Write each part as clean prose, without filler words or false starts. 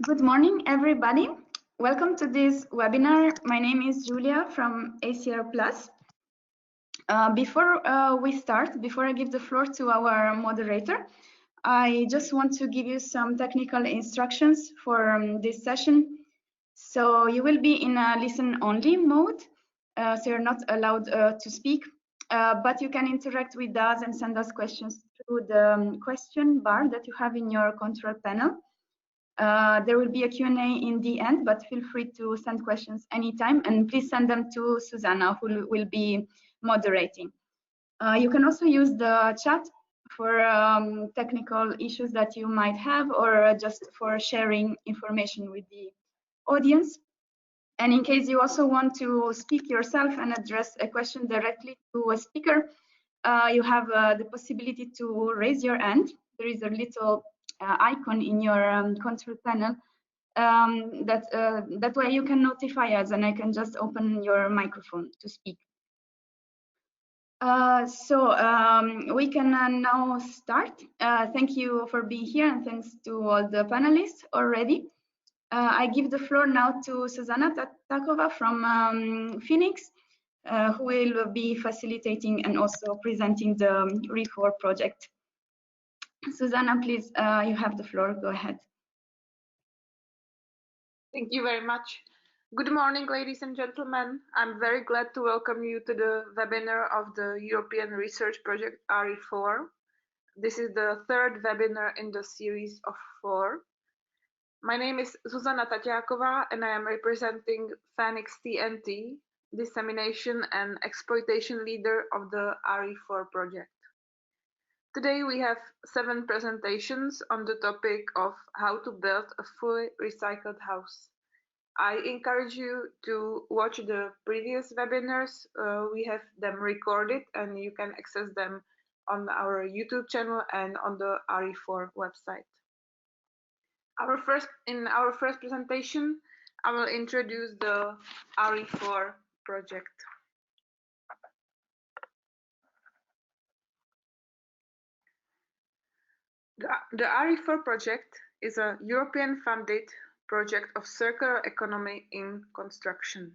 Good morning, everybody. Welcome to this webinar. My name is Julia from ACR Plus. Before we start, before I give the floor to our moderator, I just want to give you some technical instructions for this session. So you will be in a listen-only mode, so you're not allowed to speak, but you can interact with us and send us questions through the question bar that you have in your control panel. There will be a Q&A in the end, but feel free to send questions anytime, and please send them to Susanna, who will be moderating. You can also use the chat for technical issues that you might have, or just for sharing information with the audience. And in case you also want to speak yourself and address a question directly to a speaker, you have the possibility to raise your hand. There is a little icon in your control panel. That way you can notify us, and I can just open your microphone to speak. We can now start. Thank you for being here, and thanks to all the panelists already. I give the floor now to Susanna Tatakova from Phoenix, who will be facilitating and also presenting the RE4 project. Susanna, please, you have the floor. Go ahead. Thank you very much. Good morning, ladies and gentlemen. I'm very glad to welcome you to the webinar of the European Research Project RE4. This is the third webinar in the series of 4. My name is Zuzana Taťáková, and I am representing Phoenix N.3, dissemination and exploitation leader of the RE4 project. Today we have 7 presentations on the topic of how to build a fully recycled house. I encourage you to watch the previous webinars. We have them recorded, and you can access them on our YouTube channel and on the RE4 website. In our first presentation, I will introduce the RE4 project. The RE4 project is a European-funded project of circular economy in construction.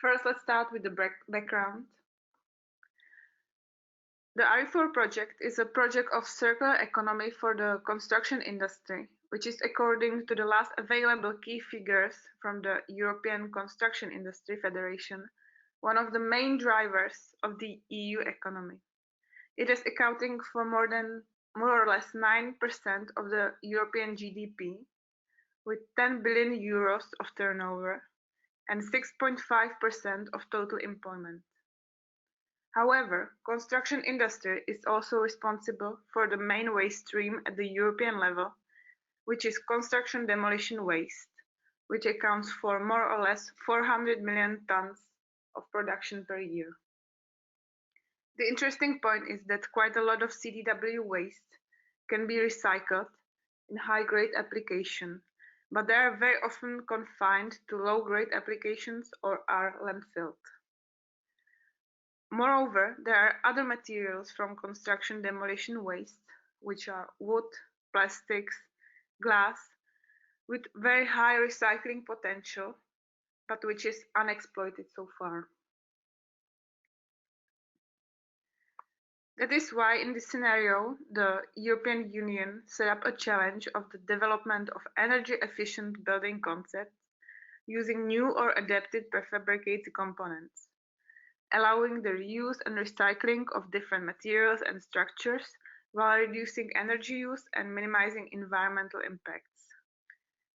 First, let's start with the background. The RE4 project is a project of circular economy for the construction industry, which is according to the last available key figures from the European Construction Industry Federation, one of the main drivers of the EU economy. It is accounting for more or less 9% of the European GDP, with 10 billion euros of turnover and 6.5% of total employment. However, construction industry is also responsible for the main waste stream at the European level, which is construction demolition waste, which accounts for more or less 400 million tons of production per year. The interesting point is that quite a lot of CDW waste can be recycled in high-grade application, but they are very often confined to low-grade applications or are landfilled. Moreover, there are other materials from construction demolition waste, which are wood, plastics, glass, with very high recycling potential, but which is unexploited so far. That is why in this scenario, the European Union set up a challenge of the development of energy-efficient building concepts using new or adapted prefabricated components, allowing the reuse and recycling of different materials and structures while reducing energy use and minimizing environmental impacts.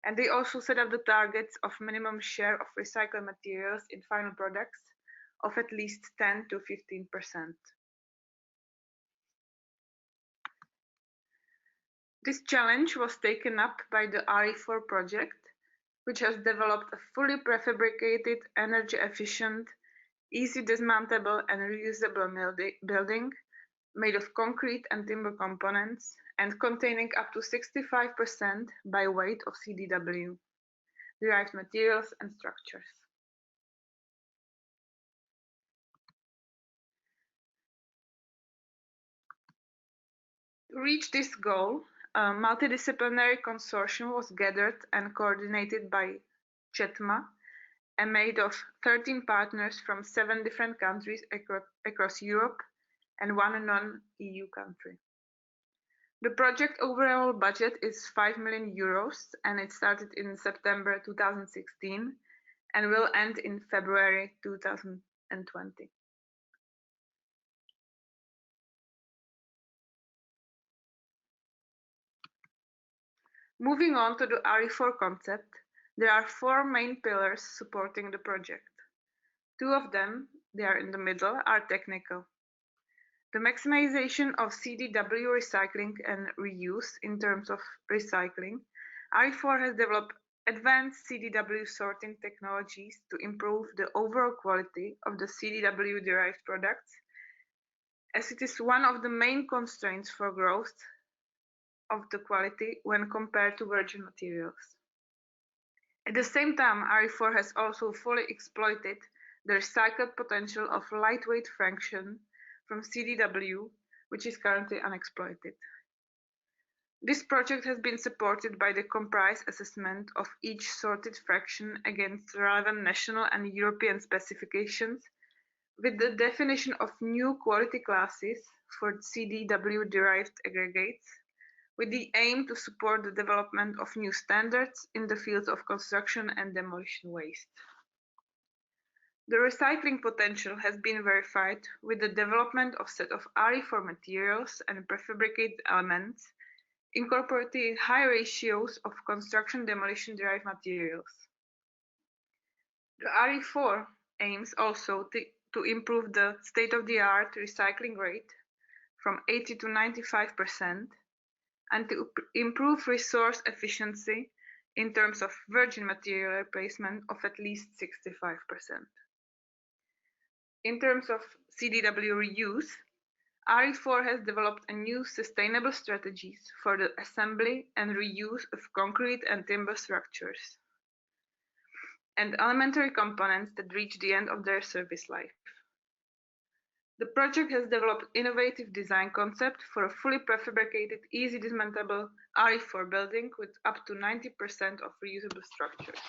And they also set up the targets of minimum share of recycled materials in final products of at least 10 to 15%. This challenge was taken up by the RE4 project, which has developed a fully prefabricated, energy-efficient, easy dismantleable and reusable building made of concrete and timber components and containing up to 65% by weight of CDW, derived materials and structures. To reach this goal, a multidisciplinary consortium was gathered and coordinated by CHETMA, and made of 13 partners from 7 different countries across Europe and 1 non-EU country. The project overall budget is 5 million euros, and it started in September 2016 and will end in February 2020. Moving on to the RE4 concept, there are 4 main pillars supporting the project. 2 of them, they are in the middle, are technical. The maximization of CDW recycling and reuse in terms of recycling, RE4 has developed advanced CDW sorting technologies to improve the overall quality of the CDW-derived products, as it is one of the main constraints for growth of the quality when compared to virgin materials. At the same time, RE4 has also fully exploited the recycled potential of lightweight fraction from CDW, which is currently unexploited. This project has been supported by the comprise assessment of each sorted fraction against relevant national and European specifications, with the definition of new quality classes for CDW-derived aggregates, with the aim to support the development of new standards in the fields of construction and demolition waste. The recycling potential has been verified with the development of a set of RE4 materials and prefabricated elements, incorporating high ratios of construction demolition derived materials. The RE4 aims also to improve the state-of-the-art recycling rate from 80 to 95%, and to improve resource efficiency in terms of virgin material replacement of at least 65%. In terms of CDW reuse, RE4 has developed a new sustainable strategies for the assembly and reuse of concrete and timber structures and elementary components that reach the end of their service life. The project has developed innovative design concept for a fully prefabricated, easy dismantleable RE4 building with up to 90% of reusable structures.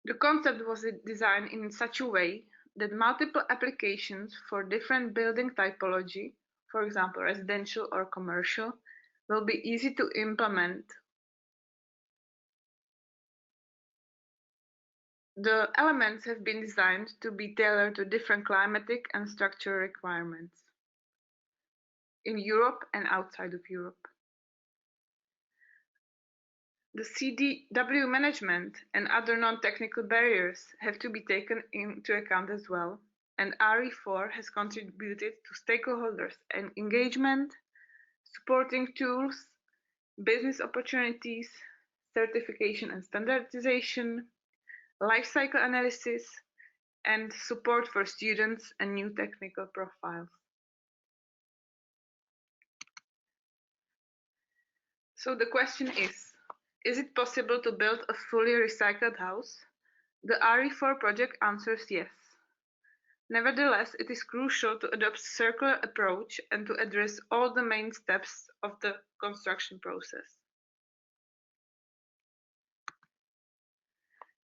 The concept was designed in such a way that multiple applications for different building typology, for example residential or commercial, will be easy to implement. The elements have been designed to be tailored to different climatic and structural requirements in Europe and outside of Europe. The CDW management and other non-technical barriers have to be taken into account as well, and RE4 has contributed to stakeholders and engagement, supporting tools, business opportunities, certification and standardization, life cycle analysis, and support for students and new technical profiles. So the question is it possible to build a fully recycled house? The RE4 project answers yes. Nevertheless, it is crucial to adopt a circular approach and to address all the main steps of the construction process.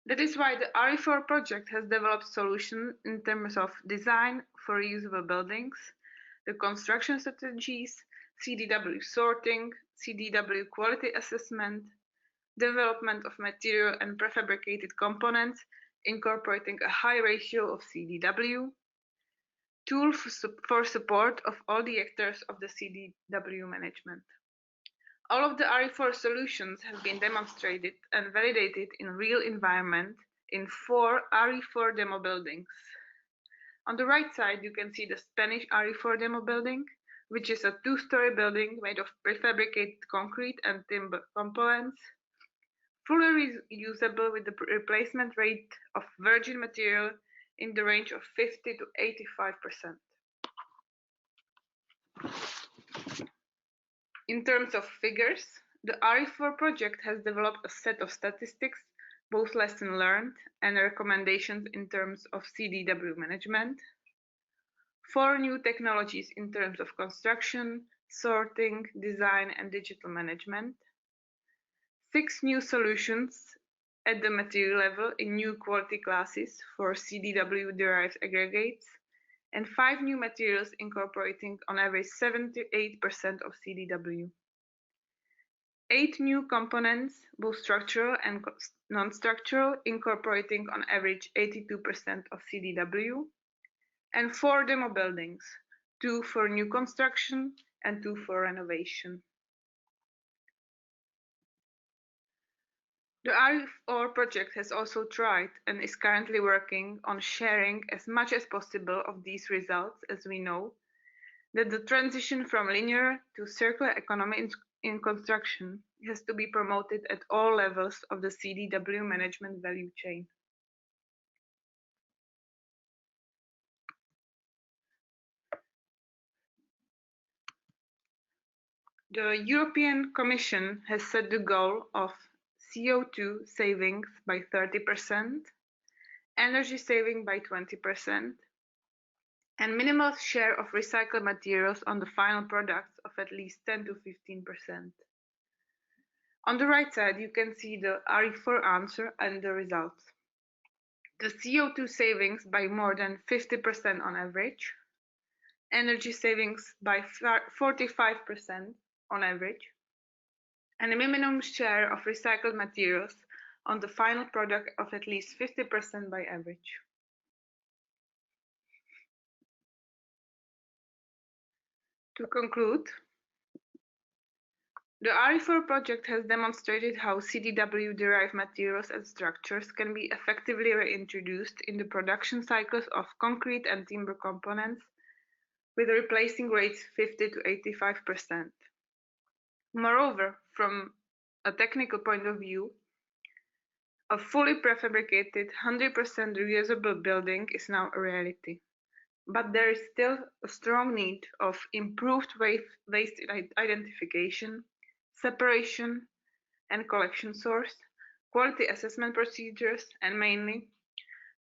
That is why the RE4 project has developed solutions in terms of design for reusable buildings, the construction strategies, CDW sorting, CDW quality assessment, development of material and prefabricated components incorporating a high ratio of CDW, tool for support of all the actors of the CDW management. All of the RE4 solutions have been demonstrated and validated in real environment in 4 RE4 demo buildings. On the right side, you can see the Spanish RE4 demo building, which is a 2-story building made of prefabricated concrete and timber components, fully reusable with the replacement rate of virgin material in the range of 50 to 85%. In terms of figures, the RE4 project has developed a set of statistics, both lessons learned and recommendations in terms of CDW management. 4 new technologies in terms of construction, sorting, design, and digital management, 6 new solutions at the material level in new quality classes for CDW-derived aggregates, and 5 new materials incorporating on average 78% of CDW. 8 new components, both structural and non-structural, incorporating on average 82% of CDW, and 4 demo buildings, 2 for new construction and 2 for renovation. The RE4 project has also tried and is currently working on sharing as much as possible of these results, as we know that the transition from linear to circular economy in construction has to be promoted at all levels of the CDW management value chain. The European Commission has set the goal of CO2 savings by 30%, energy saving by 20%, and minimal share of recycled materials on the final products of at least 10 to 15%. On the right side, you can see the RE4 answer and the results. The CO2 savings by more than 50% on average, energy savings by 45% on average, and a minimum share of recycled materials on the final product of at least 50% by average. To conclude, the RE4 project has demonstrated how CDW-derived materials and structures can be effectively reintroduced in the production cycles of concrete and timber components with replacing rates 50 to 85%. Moreover, from a technical point of view, a fully prefabricated 100% reusable building is now a reality. But there is still a strong need of improved waste identification, separation and collection source, quality assessment procedures, and mainly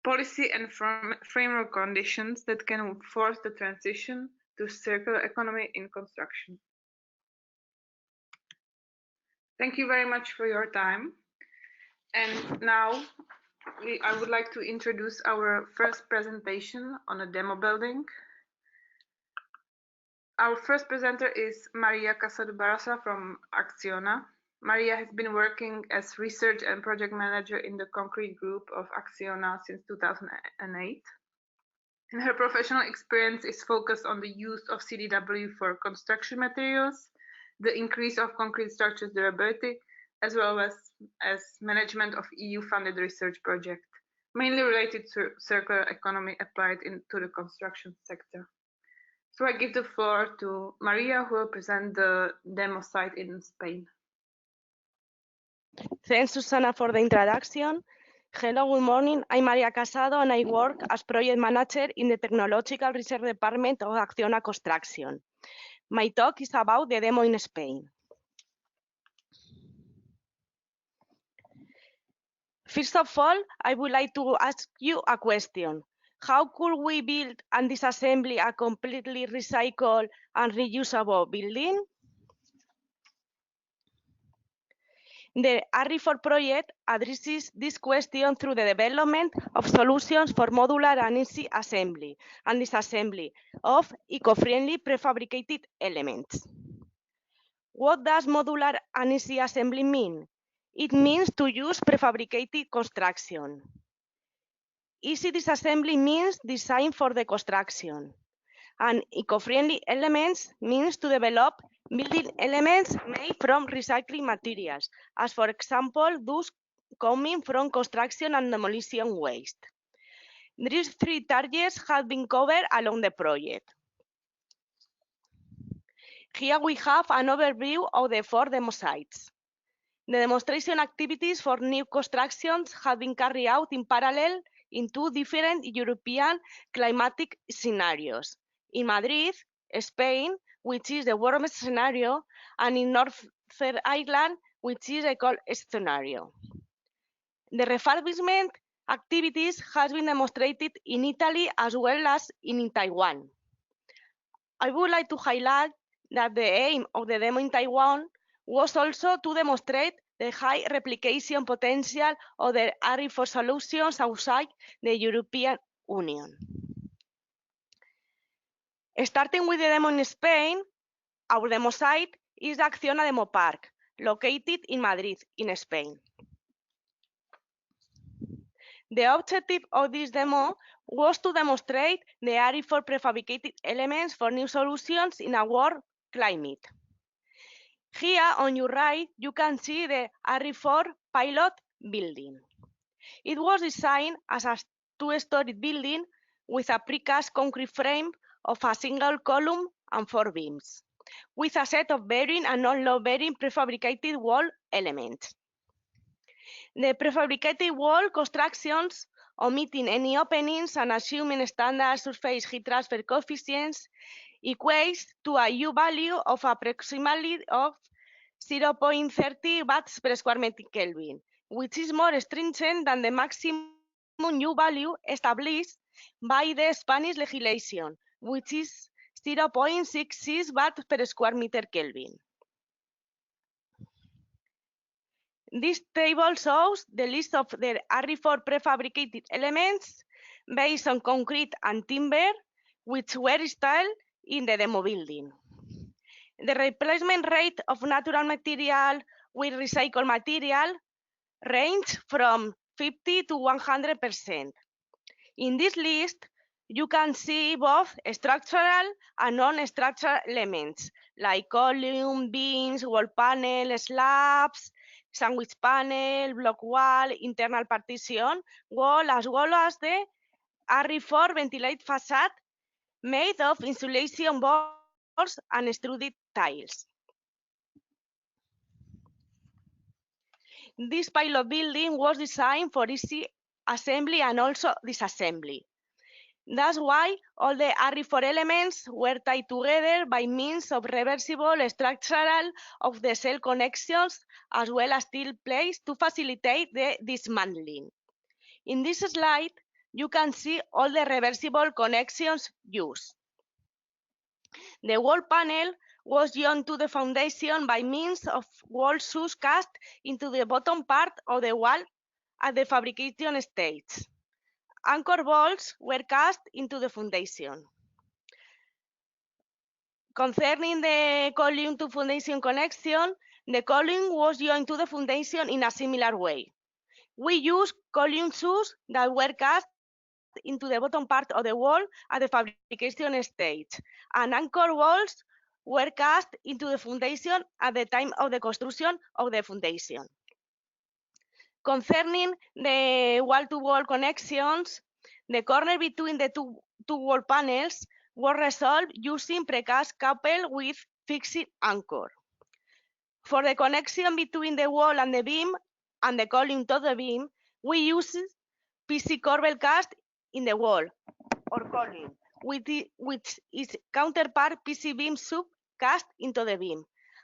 policy and framework conditions that can force the transition to circular economy in construction. Thank you very much for your time. And now I would like to introduce our first presentation on a demo building. Our first presenter is Maria Casado-Barraza from Acciona. Maria has been working as research and project manager in the concrete group of Acciona since 2008. And her professional experience is focused on the use of CDW for construction materials, the increase of concrete structures durability, as well as management of EU-funded research projects, mainly related to circular economy applied into the construction sector. So I give the floor to Maria, who will present the demo site in Spain. Thanks, Susana, for the introduction. Hello, good morning. I'm Maria Casado, and I work as project manager in the Technological Research Department of Acciona Construction. My talk is about the demo in Spain. First of all, I would like to ask you a question. How could we build and disassemble a completely recycled and reusable building? The RE4 project addresses this question through the development of solutions for modular and easy assembly and disassembly of eco-friendly prefabricated elements. What does modular and easy assembly mean? It means to use prefabricated construction. Easy disassembly means design for the construction. And eco-friendly elements means to develop building elements made from recycling materials, as for example, those coming from construction and demolition waste. These 3 targets have been covered along the project. Here we have an overview of the 4 demo sites. The demonstration activities for new constructions have been carried out in parallel in 2 different European climatic scenarios. In Madrid, Spain, which is the warmest scenario, and in Northern Ireland, which is a cold scenario. The refurbishment activities has been demonstrated in Italy as well as in Taiwan. I would like to highlight that the aim of the demo in Taiwan was also to demonstrate the high replication potential of the RE4 solutions outside the European Union. Starting with the demo in Spain, our demo site is the Acciona Demo Park, located in Madrid, in Spain. The objective of this demo was to demonstrate the RE4 prefabricated elements for new solutions in a warm climate. Here on your right, you can see the RE4 pilot building. It was designed as a two-story building with a precast concrete frame of a single column and 4 beams, with a set of bearing and non-load bearing prefabricated wall elements. The prefabricated wall constructions, omitting any openings and assuming standard surface heat transfer coefficients, equates to a U value of approximately of 0.30 watts per square meter Kelvin, which is more stringent than the maximum U value established by the Spanish legislation, which is 0.66 watts per square meter Kelvin. This table shows the list of the RE4 prefabricated elements based on concrete and timber, which were installed in the demo building. The replacement rate of natural material with recycled material range from 50 to 100%. In this list, you can see both structural and non-structural elements, like column, beams, wall panel, slabs, sandwich panel, block wall, internal partition wall, as well as the RE4 ventilated facade made of insulation boards and extruded tiles. This pilot building was designed for easy assembly and also disassembly. That's why all the RE4 elements were tied together by means of reversible structural of the cell connections, as well as steel plates to facilitate the dismantling. In this slide, you can see all the reversible connections used. The wall panel was joined to the foundation by means of wall shoes cast into the bottom part of the wall at the fabrication stage. Anchor bolts were cast into the foundation. Concerning the column to foundation connection, the column was joined to the foundation in a similar way. We used column shoes that were cast into the bottom part of the wall at the fabrication stage, and anchor bolts were cast into the foundation at the time of the construction of the foundation. Concerning the wall-to-wall connections, the corner between the two wall panels were resolved using precast coupled with fixed anchor. For the connection between the wall and the beam and the column to the beam, we used PC corbel cast in the wall or column, which is counterpart PC beam sub cast into the beam.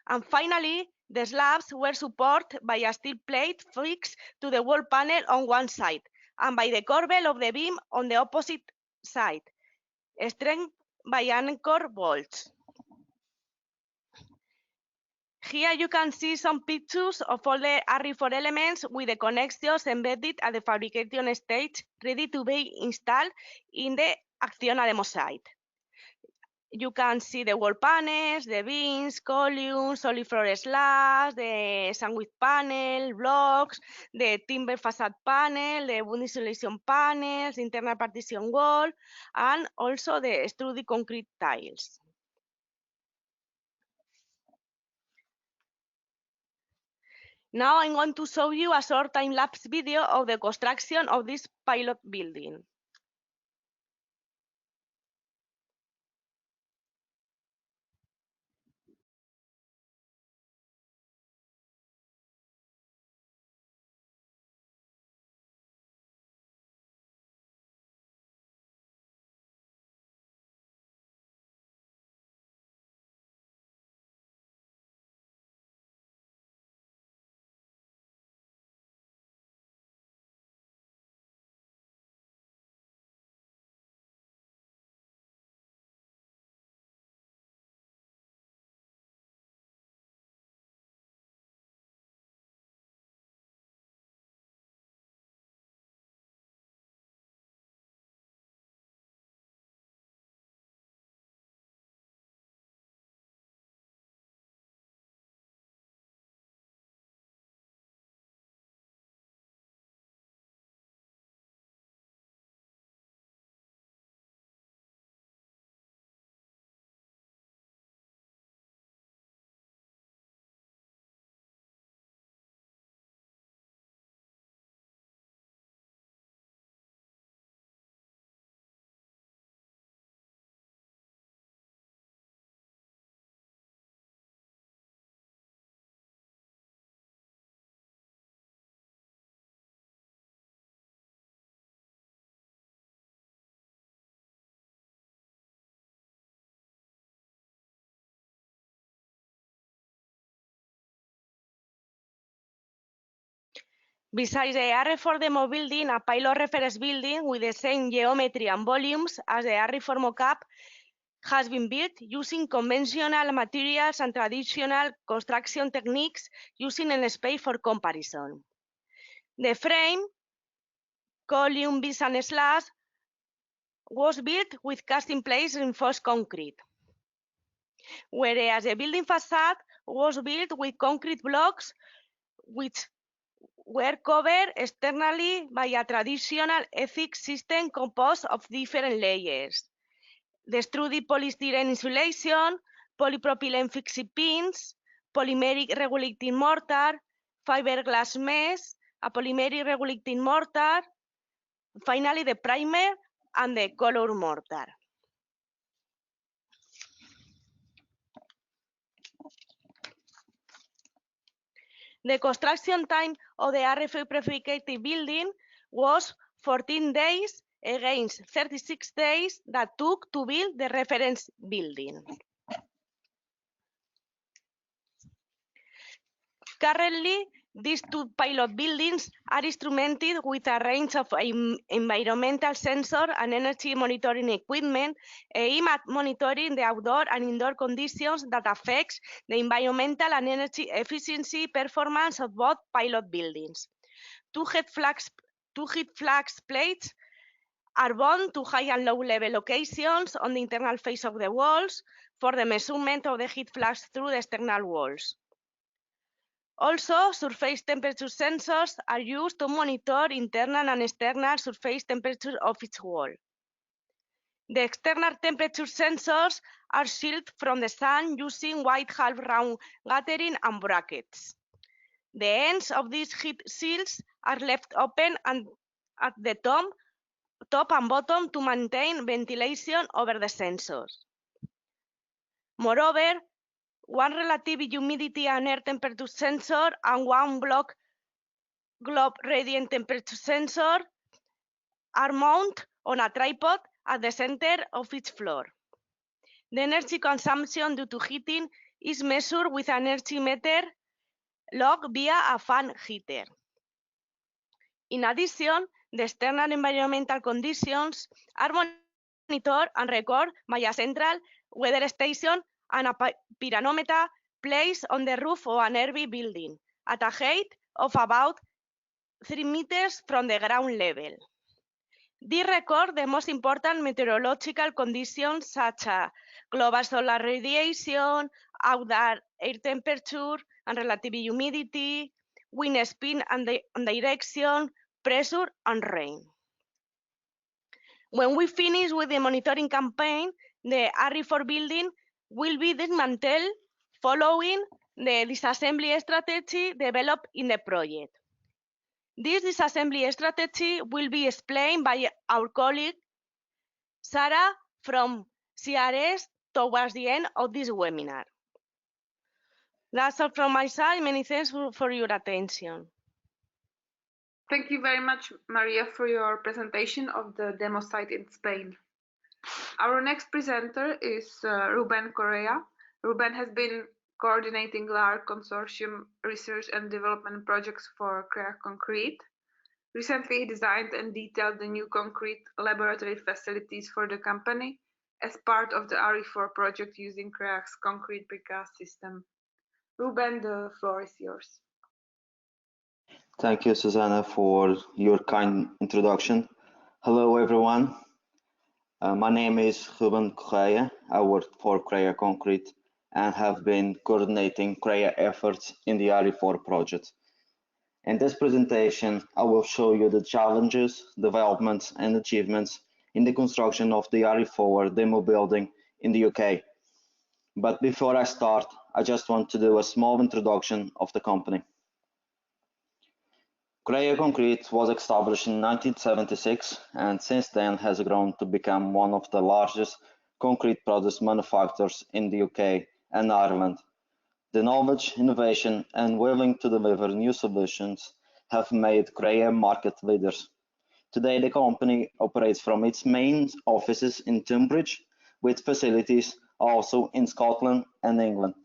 And finally, the slabs were supported by a steel plate fixed to the wall panel on one side and by the corbel of the beam on the opposite side, strengthened by anchor bolts. Here you can see some pictures of all the RE4 elements with the connections embedded at the fabrication stage, ready to be installed in the Acciona demo site. You can see the wall panels, the beams, columns, solid floor slabs, the sandwich panel, blocks, the timber facade panel, the wood insulation panels, internal partition wall, and also the extruded concrete tiles. Now I'm going to show you a short time-lapse video of the construction of this pilot building. Besides the RE4 demo building, a pilot reference building with the same geometry and volumes as the RE4 mock-up has been built using conventional materials and traditional construction techniques using an space for comparison. The frame, column, beams and slabs was built with cast-in-place reinforced concrete, whereas the building facade was built with concrete blocks which were covered externally by a traditional ethic system composed of different layers. The sturdy polystyrene insulation, polypropylene fixed pins, polymeric regulating mortar, fiberglass mesh, a polymeric regulating mortar, finally the primer and the color mortar. The construction time of the RE4 prefabricated building was 14 days against 36 days that took to build the reference building. Currently, these two pilot buildings are instrumented with a range of environmental sensor and energy monitoring equipment aimed at monitoring the outdoor and indoor conditions that affect the environmental and energy efficiency performance of both pilot buildings. Two heat flux plates are bound to high and low level locations on the internal face of the walls for the measurement of the heat flux through the external walls. Also, surface temperature sensors are used to monitor internal and external surface temperature of each wall. The external temperature sensors are shielded from the sun using white half-round guttering and brackets. The ends of these heat shields are left open and at the top and bottom to maintain ventilation over the sensors. Moreover, one relative humidity and air temperature sensor and one globe radiant temperature sensor are mounted on a tripod at the center of each floor. The energy consumption due to heating is measured with an energy meter log via a fan heater. In addition, the external environmental conditions are monitored and recorded by a central weather station and a pyranometer placed on the roof of an RV building at a height of about 3 meters from the ground level. These record the most important meteorological conditions such as global solar radiation, outdoor air temperature and relative humidity, wind speed and direction, pressure and rain. When we finish with the monitoring campaign, the RE4 building will be dismantled following the disassembly strategy developed in the project. This disassembly strategy will be explained by our colleague Sarah from CREAGH towards the end of this webinar. That's all from my side. Many thanks for your attention. Thank you very much, Maria, for your presentation of the demo site in Spain. Our next presenter is Ruben Correa. Ruben has been coordinating large consortium research and development projects for CREAGH Concrete. Recently, he designed and detailed the new concrete laboratory facilities for the company as part of the RE4 project using CREAGH's concrete precast system. Ruben, the floor is yours. Thank you, Susanna, for your kind introduction. Hello, everyone. My name is Ruben Correa. I work for CREAGH Concrete and have been coordinating CREAGH efforts in the RE4 project. In this presentation, I will show you the challenges, developments, and achievements in the construction of the RE4 demo building in the UK. But before I start, I just want to do a small introduction of the company. CREAGH Concrete was established in 1976 and since then has grown to become one of the largest concrete products manufacturers in the UK and Ireland. The knowledge, innovation, and willing to deliver new solutions have made CREAGH market leaders. Today, the company operates from its main offices in Tunbridge, with facilities also in Scotland and England.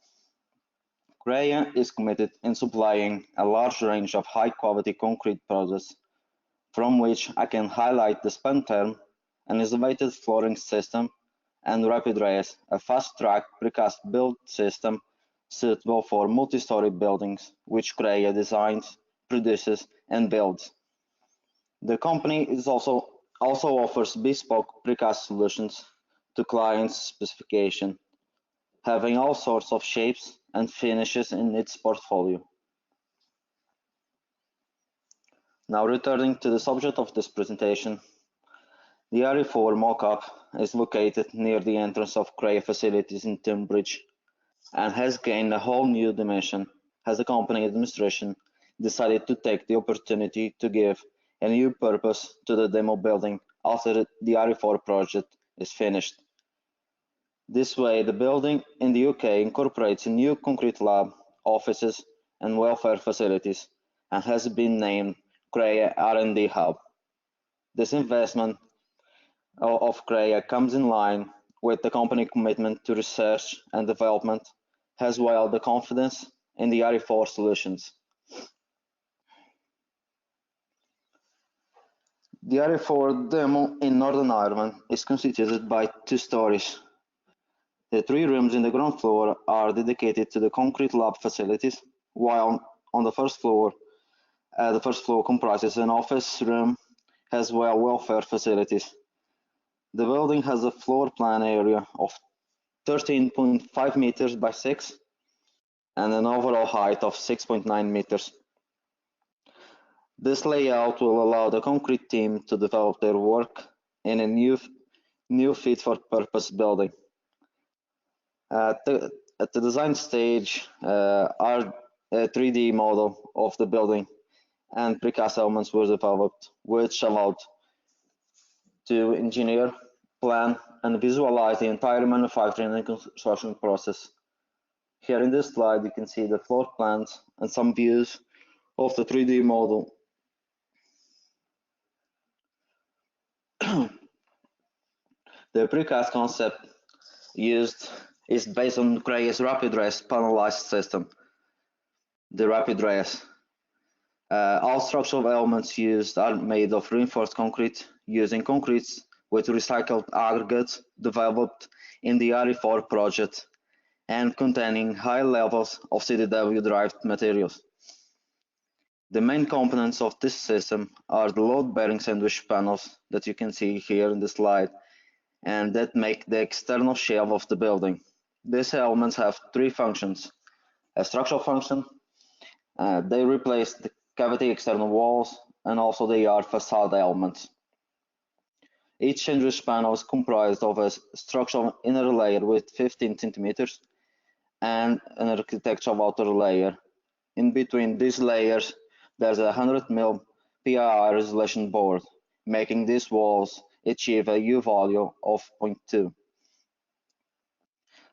CREAGH is committed in supplying a large range of high-quality concrete products, from which I can highlight the SpanTerm, an innovative flooring system, and RapidRes, a fast-track precast build system suitable for multi-story buildings, which CREAGH designs, produces, and builds. The company also offers bespoke precast solutions to clients' specification, having all sorts of shapes and finishes in its portfolio. Now returning to the subject of this presentation, the RE4 mock-up is located near the entrance of CREAGH facilities in Tunbridge and has gained a whole new dimension as the company administration decided to take the opportunity to give a new purpose to the demo building after the RE4 project is finished. This way, the building in the UK incorporates a new concrete lab, offices, and welfare facilities and has been named CREAGH R&D Hub. This investment of CREAGH comes in line with the company commitment to research and development, as well as the confidence in the RE4 solutions. The RE4 demo in Northern Ireland is constituted by 2 stories. The 3 rooms in the ground floor are dedicated to the concrete lab facilities, while on the first floor comprises an office room as well as welfare facilities. The building has a floor plan area of 13.5 meters by 6 and an overall height of 6.9 meters. This layout will allow the concrete team to develop their work in a new fit-for-purpose building. At the design stage, our 3D model of the building and precast elements were developed, which allowed to engineer, plan, and visualize the entire manufacturing and construction process. Here in this slide, you can see the floor plans and some views of the 3D model. The precast concept used is based on CREAGH's RapidRes panelized system, the RapidRes. All structural elements used are made of reinforced concrete, using concretes with recycled aggregates developed in the RE4 project and containing high levels of CDW-derived materials. The main components of this system are the load-bearing sandwich panels that you can see here in the slide, and that make the external shell of the building. These elements have 3 functions. A structural function, they replace the cavity external walls, and also they are facade elements. Each sandwich panel is comprised of a structural inner layer with 15 centimeters and an architectural outer layer. In between these layers, there's a 100 mm PIR isolation board, making these walls achieve a U value of 0.2.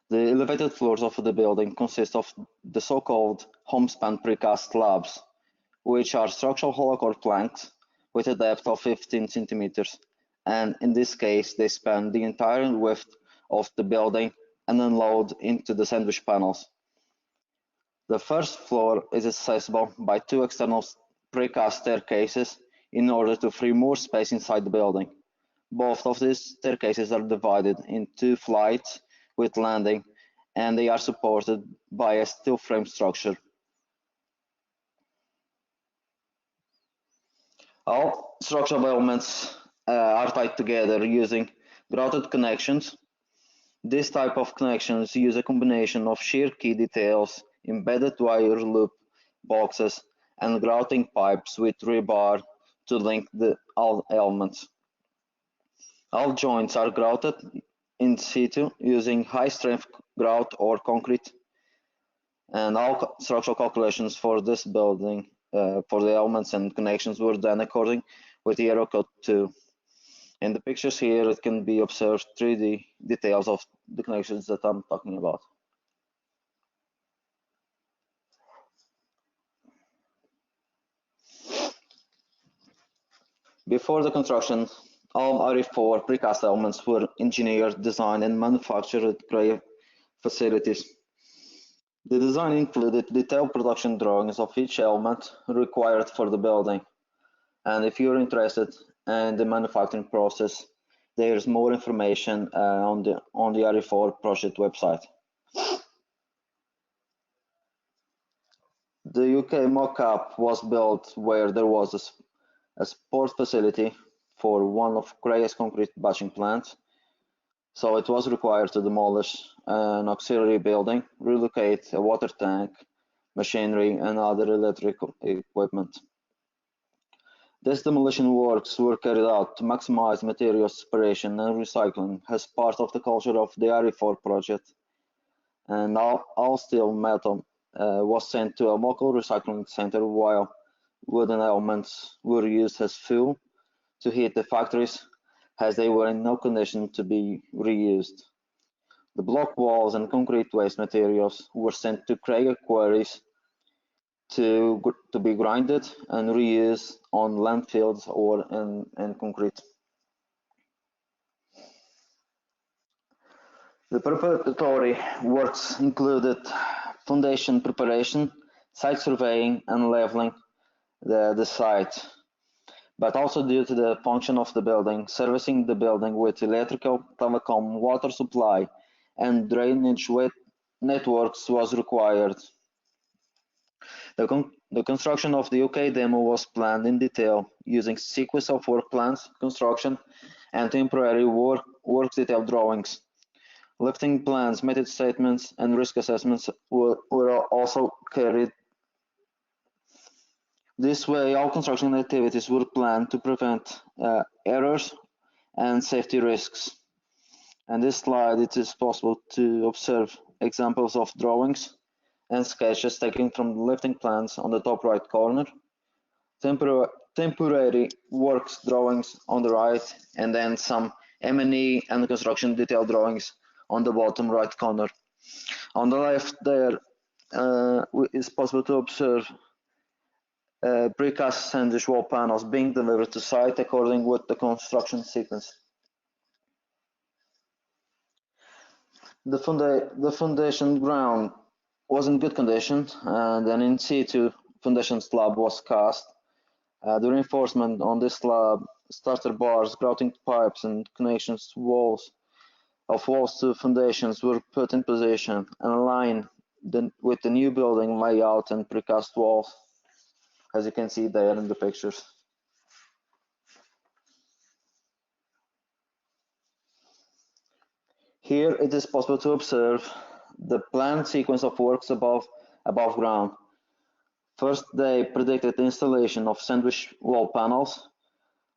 The elevated floors of the building consist of the so-called homespan precast slabs, which are structural hollow core planks with a depth of 15 centimeters, and in this case they span the entire width of the building and unload into the sandwich panels. The first floor is accessible by 2 external precast staircases in order to free more space inside the building. Both of these staircases are divided in 2 flights with landing, and they are supported by a steel frame structure. All structural elements are tied together using grouted connections. This type of connections use a combination of shear key details, embedded wire loop boxes, and grouting pipes with rebar to link all elements. All joints are grouted in situ using high-strength grout or concrete, and all structural calculations for this building, for the elements and connections, were done according with the Euro Code 2. In the pictures here, it can be observed 3D details of the connections that I'm talking about. Before the construction, all RE4 precast elements were engineered, designed, and manufactured at CREAGH facilities. The design included detailed production drawings of each element required for the building. And if you're interested in the manufacturing process, there's more information on the RE4 Project website. The UK mock-up was built where there was a support facility for one of CREAGH's concrete batching plants. So it was required to demolish an auxiliary building, relocate a water tank, machinery, and other electrical equipment. These demolition works were carried out to maximize materials separation and recycling as part of the culture of the RE4 project. And all steel metal was sent to a local recycling center, while wooden elements were used as fuel to heat the factories, as they were in no condition to be reused. The block walls and concrete waste materials were sent to CREAGH quarries to be grinded and reused on landfills or in concrete. The preparatory works included foundation preparation, site surveying, and leveling the site, but also due to the function of the building, servicing the building with electrical, telecom, water supply, and drainage networks was required. The construction of the UK demo was planned in detail using sequence of work plans, construction, and temporary work detail drawings. Lifting plans, method statements, and risk assessments were also carried. This way, all construction activities were planned to prevent errors and safety risks. On this slide, it is possible to observe examples of drawings and sketches taken from the lifting plans on the top right corner, temporary works drawings on the right, and then some M&E and construction detail drawings on the bottom right corner. On the left there, it's possible to observe precast sandwich wall panels being delivered to site according with the construction sequence. The foundation ground was in good condition, and an in situ foundation slab was cast. The reinforcement on this slab, starter bars, grouting pipes, and connections walls to foundations were put in position and aligned with the new building layout and precast walls, as you can see there in the pictures. Here it is possible to observe the planned sequence of works above ground. First, they predicted the installation of sandwich wall panels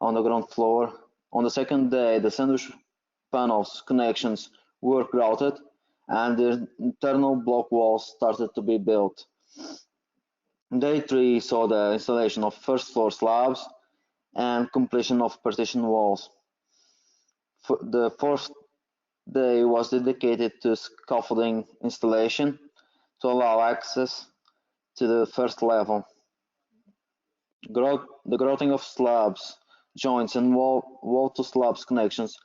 on the ground floor. On the second day, the sandwich panels connections were grouted and the internal block walls started to be built. Day 3 saw the installation of first floor slabs and completion of partition walls. The fourth day was dedicated to scaffolding installation to allow access to the first level. The grouting of slabs, joints, and wall to slabs connections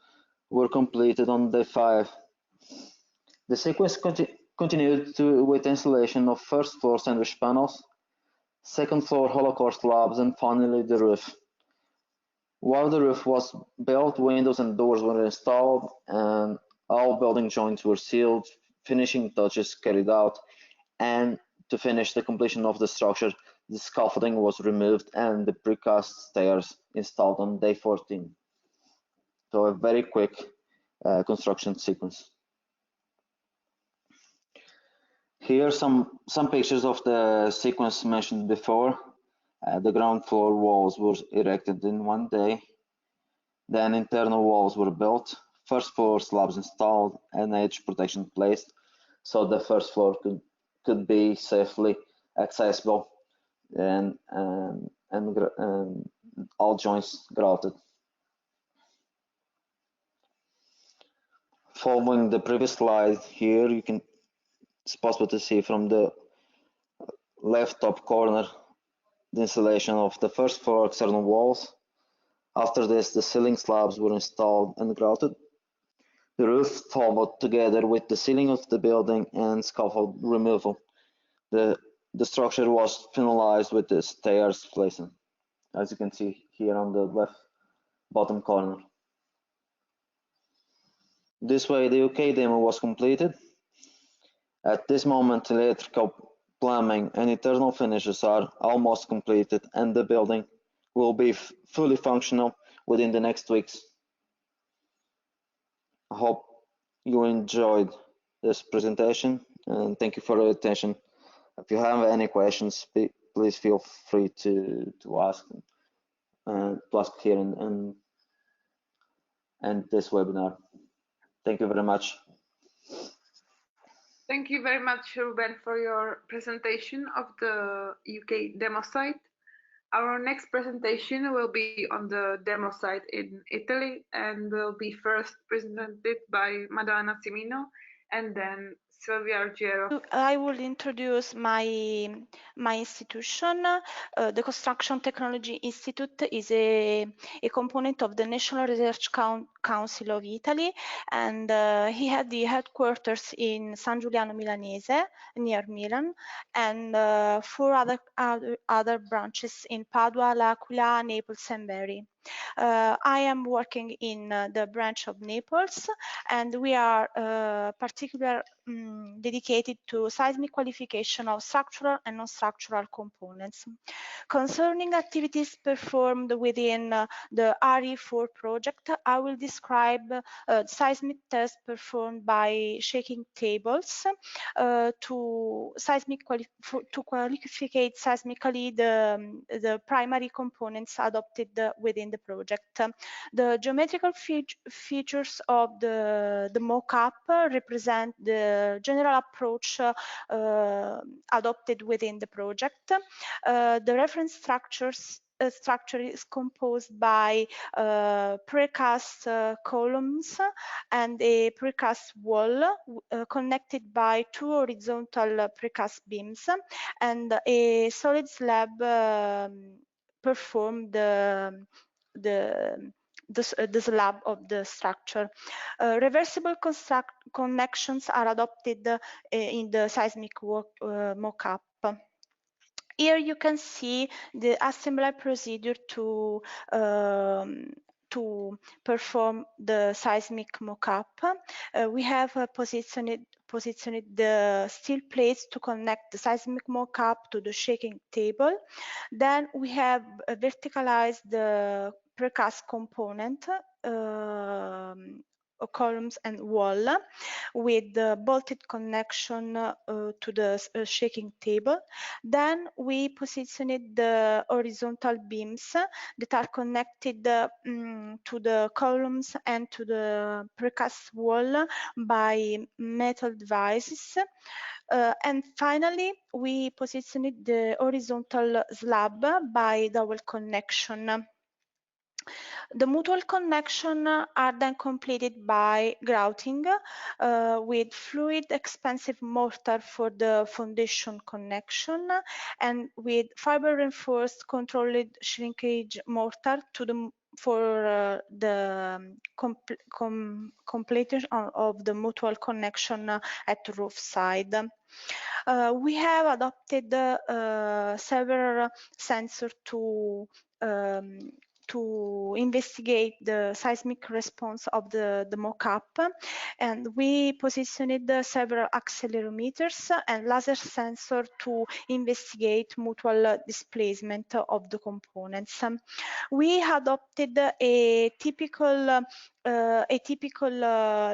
were completed on day 5. The sequence continued with installation of first floor sandwich panels, second floor hollow core slabs, and finally the roof. While the roof was built, windows and doors were installed and all building joints were sealed, finishing touches carried out, and to finish the completion of the structure, the scaffolding was removed and the precast stairs installed on day 14. So a very quick construction sequence. Here are some pictures of the sequence mentioned before. The ground floor walls were erected in one day. Then internal walls were built, first floor slabs installed, and edge protection placed, so the first floor could be safely accessible and all joints grouted. Following the previous slide here, it's possible to see from the left top corner the installation of the first floor external walls. After this, the ceiling slabs were installed and grouted. the roof followed together with the ceiling of the building and scaffold removal. The structure was finalized with the stairs placement, as you can see here on the left bottom corner. This way the UK demo was completed. At this moment, electrical, plumbing and internal finishes are almost completed and the building will be fully functional within the next weeks. I hope you enjoyed this presentation and thank you for your attention. If you have any questions, please feel free to ask here and this webinar. Thank you very much. Thank you very much, Ruben, for your presentation of the UK demo site. Our next presentation will be on the demo site in Italy and will be first presented by Madonna Cimino and then Silvia Ruggiero. I will introduce my institution. The Construction Technology Institute is a component of the National Research Council of Italy, and he had the headquarters in San Giuliano Milanese, near Milan, and 4 other branches in Padua, L'Aquila, Naples, and Bari. I am working in the branch of Naples, and we are particularly dedicated to seismic qualification of structural and non-structural components. Concerning activities performed within the RE4 project, I will describe seismic tests performed by shaking tables to qualificate seismically the primary components adopted within the project. The geometrical features of the mock-up represent the general approach adopted within the project. The reference structure is composed by precast columns and a precast wall connected by 2 horizontal precast beams and a solid slab perform the slab of the structure. Reversible connections are adopted in the seismic mock-up. Here you can see the assembly procedure to perform the seismic mock-up. We have positioned the steel plates to connect the seismic mock-up to the shaking table. Then we have verticalized the precast component, columns and wall with the bolted connection to the shaking table. Then we positioned the horizontal beams that are connected to the columns and to the precast wall by metal devices. And finally, we positioned the horizontal slab by dowel connection. The mutual connection are then completed by grouting with fluid expansive mortar for the foundation connection and with fiber reinforced controlled shrinkage mortar for the completion of the mutual connection at the roof side. We have adopted several sensors to investigate the seismic response of the mock-up, and we positioned several accelerometers and laser sensor to investigate mutual displacement of the components. We adopted a typical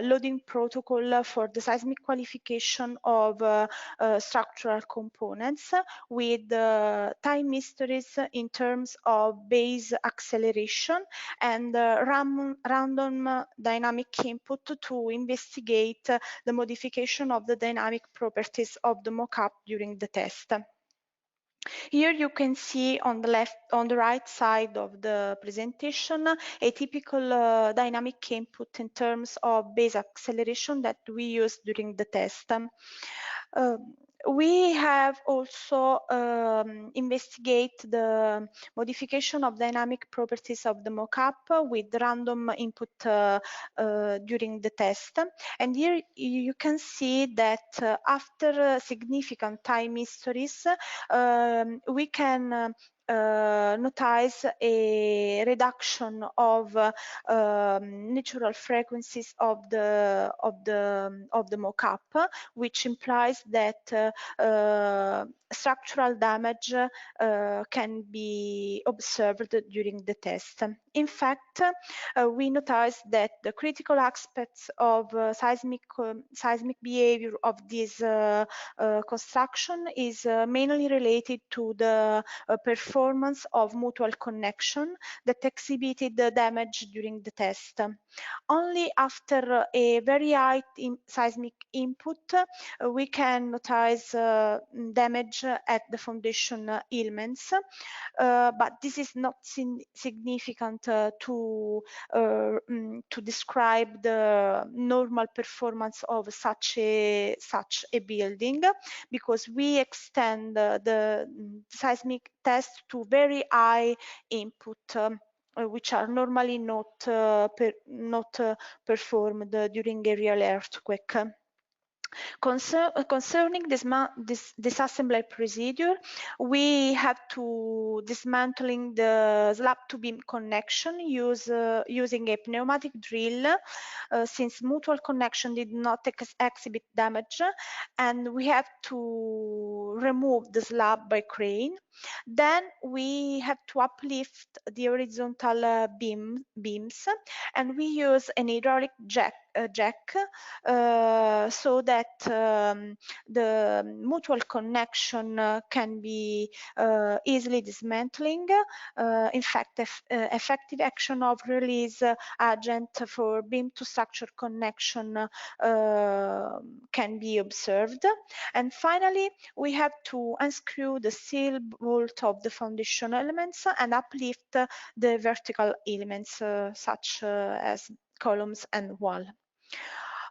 loading protocol for the seismic qualification of structural components with time histories in terms of base acceleration and random dynamic input to investigate the modification of the dynamic properties of the mock-up during the test. Here you can see on the right side of the presentation a typical dynamic input in terms of base acceleration that we use during the test. We have also investigate the modification of dynamic properties of the mockup with random input during the test. And here you can see that after significant time histories, we can notice a reduction of natural frequencies of the mockup, which implies that structural damage can be observed during the test. In fact, we noticed that the critical aspects of seismic behavior of this construction is mainly related to the performance of mutual connection that exhibited the damage during the test. Only after a very high seismic input we can notice damage at the foundation elements, but this is not significant to describe the normal performance of such a building, because we extend the seismic test to very high input, which are normally not performed during a real earthquake. Concerning this disassembly procedure, we have to dismantling the slab to beam connection using a pneumatic drill, since mutual connection did not exhibit damage, and we have to remove the slab by crane. Then we have to uplift the horizontal beams, and we use an hydraulic jack so that the mutual connection can be easily dismantling. In fact, effective action of release agent for beam to structure connection can be observed. And finally, we have to unscrew the steel bolt of the foundation elements and uplift the vertical elements such as columns and wall.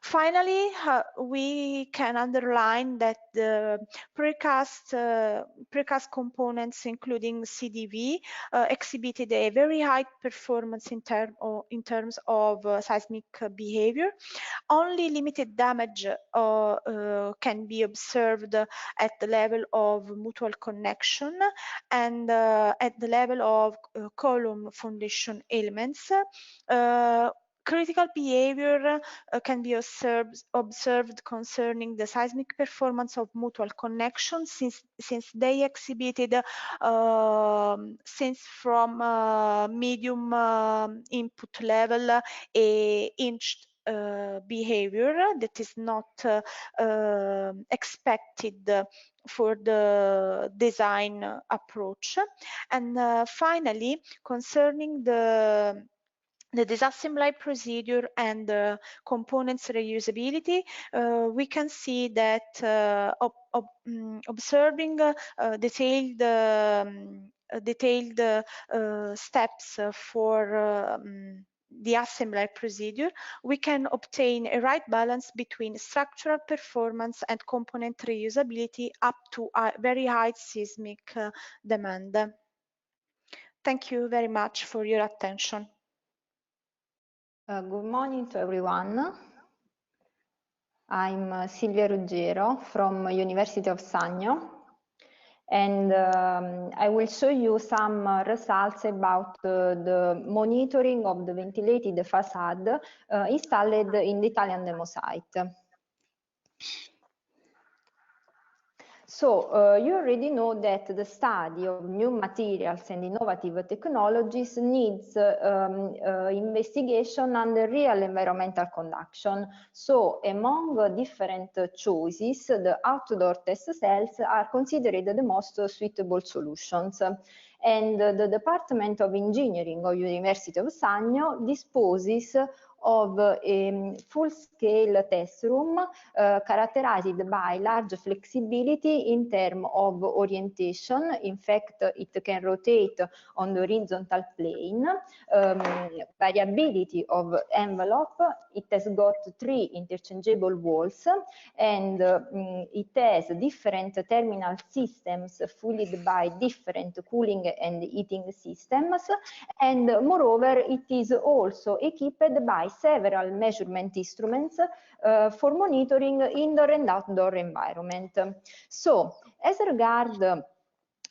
Finally, we can underline that the precast components, including CDW, exhibited a very high performance in terms of seismic behavior. Only limited damage can be observed at the level of mutual connection and at the level of column foundation elements. Critical behavior can be observed concerning the seismic performance of mutual connection, since they exhibited since from medium input level a hinged behavior that is not expected for the design approach. And finally, concerning the disassembly procedure and the components reusability, we can see that observing detailed steps for the assembly procedure, we can obtain a right balance between structural performance and component reusability up to a very high seismic demand. Thank you very much for your attention. Good morning to everyone. I'm Silvia Ruggero from University of Sagno, and I will show you some results about the monitoring of the ventilated facade installed in the Italian demo site. So you already know that the study of new materials and innovative technologies needs investigation under real environmental condition. So among different choices, the outdoor test cells are considered the most suitable solutions. And the Department of Engineering of University of Sagno disposes of a full-scale test room characterized by large flexibility in terms of orientation. In fact, it can rotate on the horizontal plane. Variability of envelope. It has got 3 interchangeable walls, and it has different terminal systems fueled by different cooling and heating systems, and moreover it is also equipped by several measurement instruments for monitoring indoor and outdoor environment. So as regards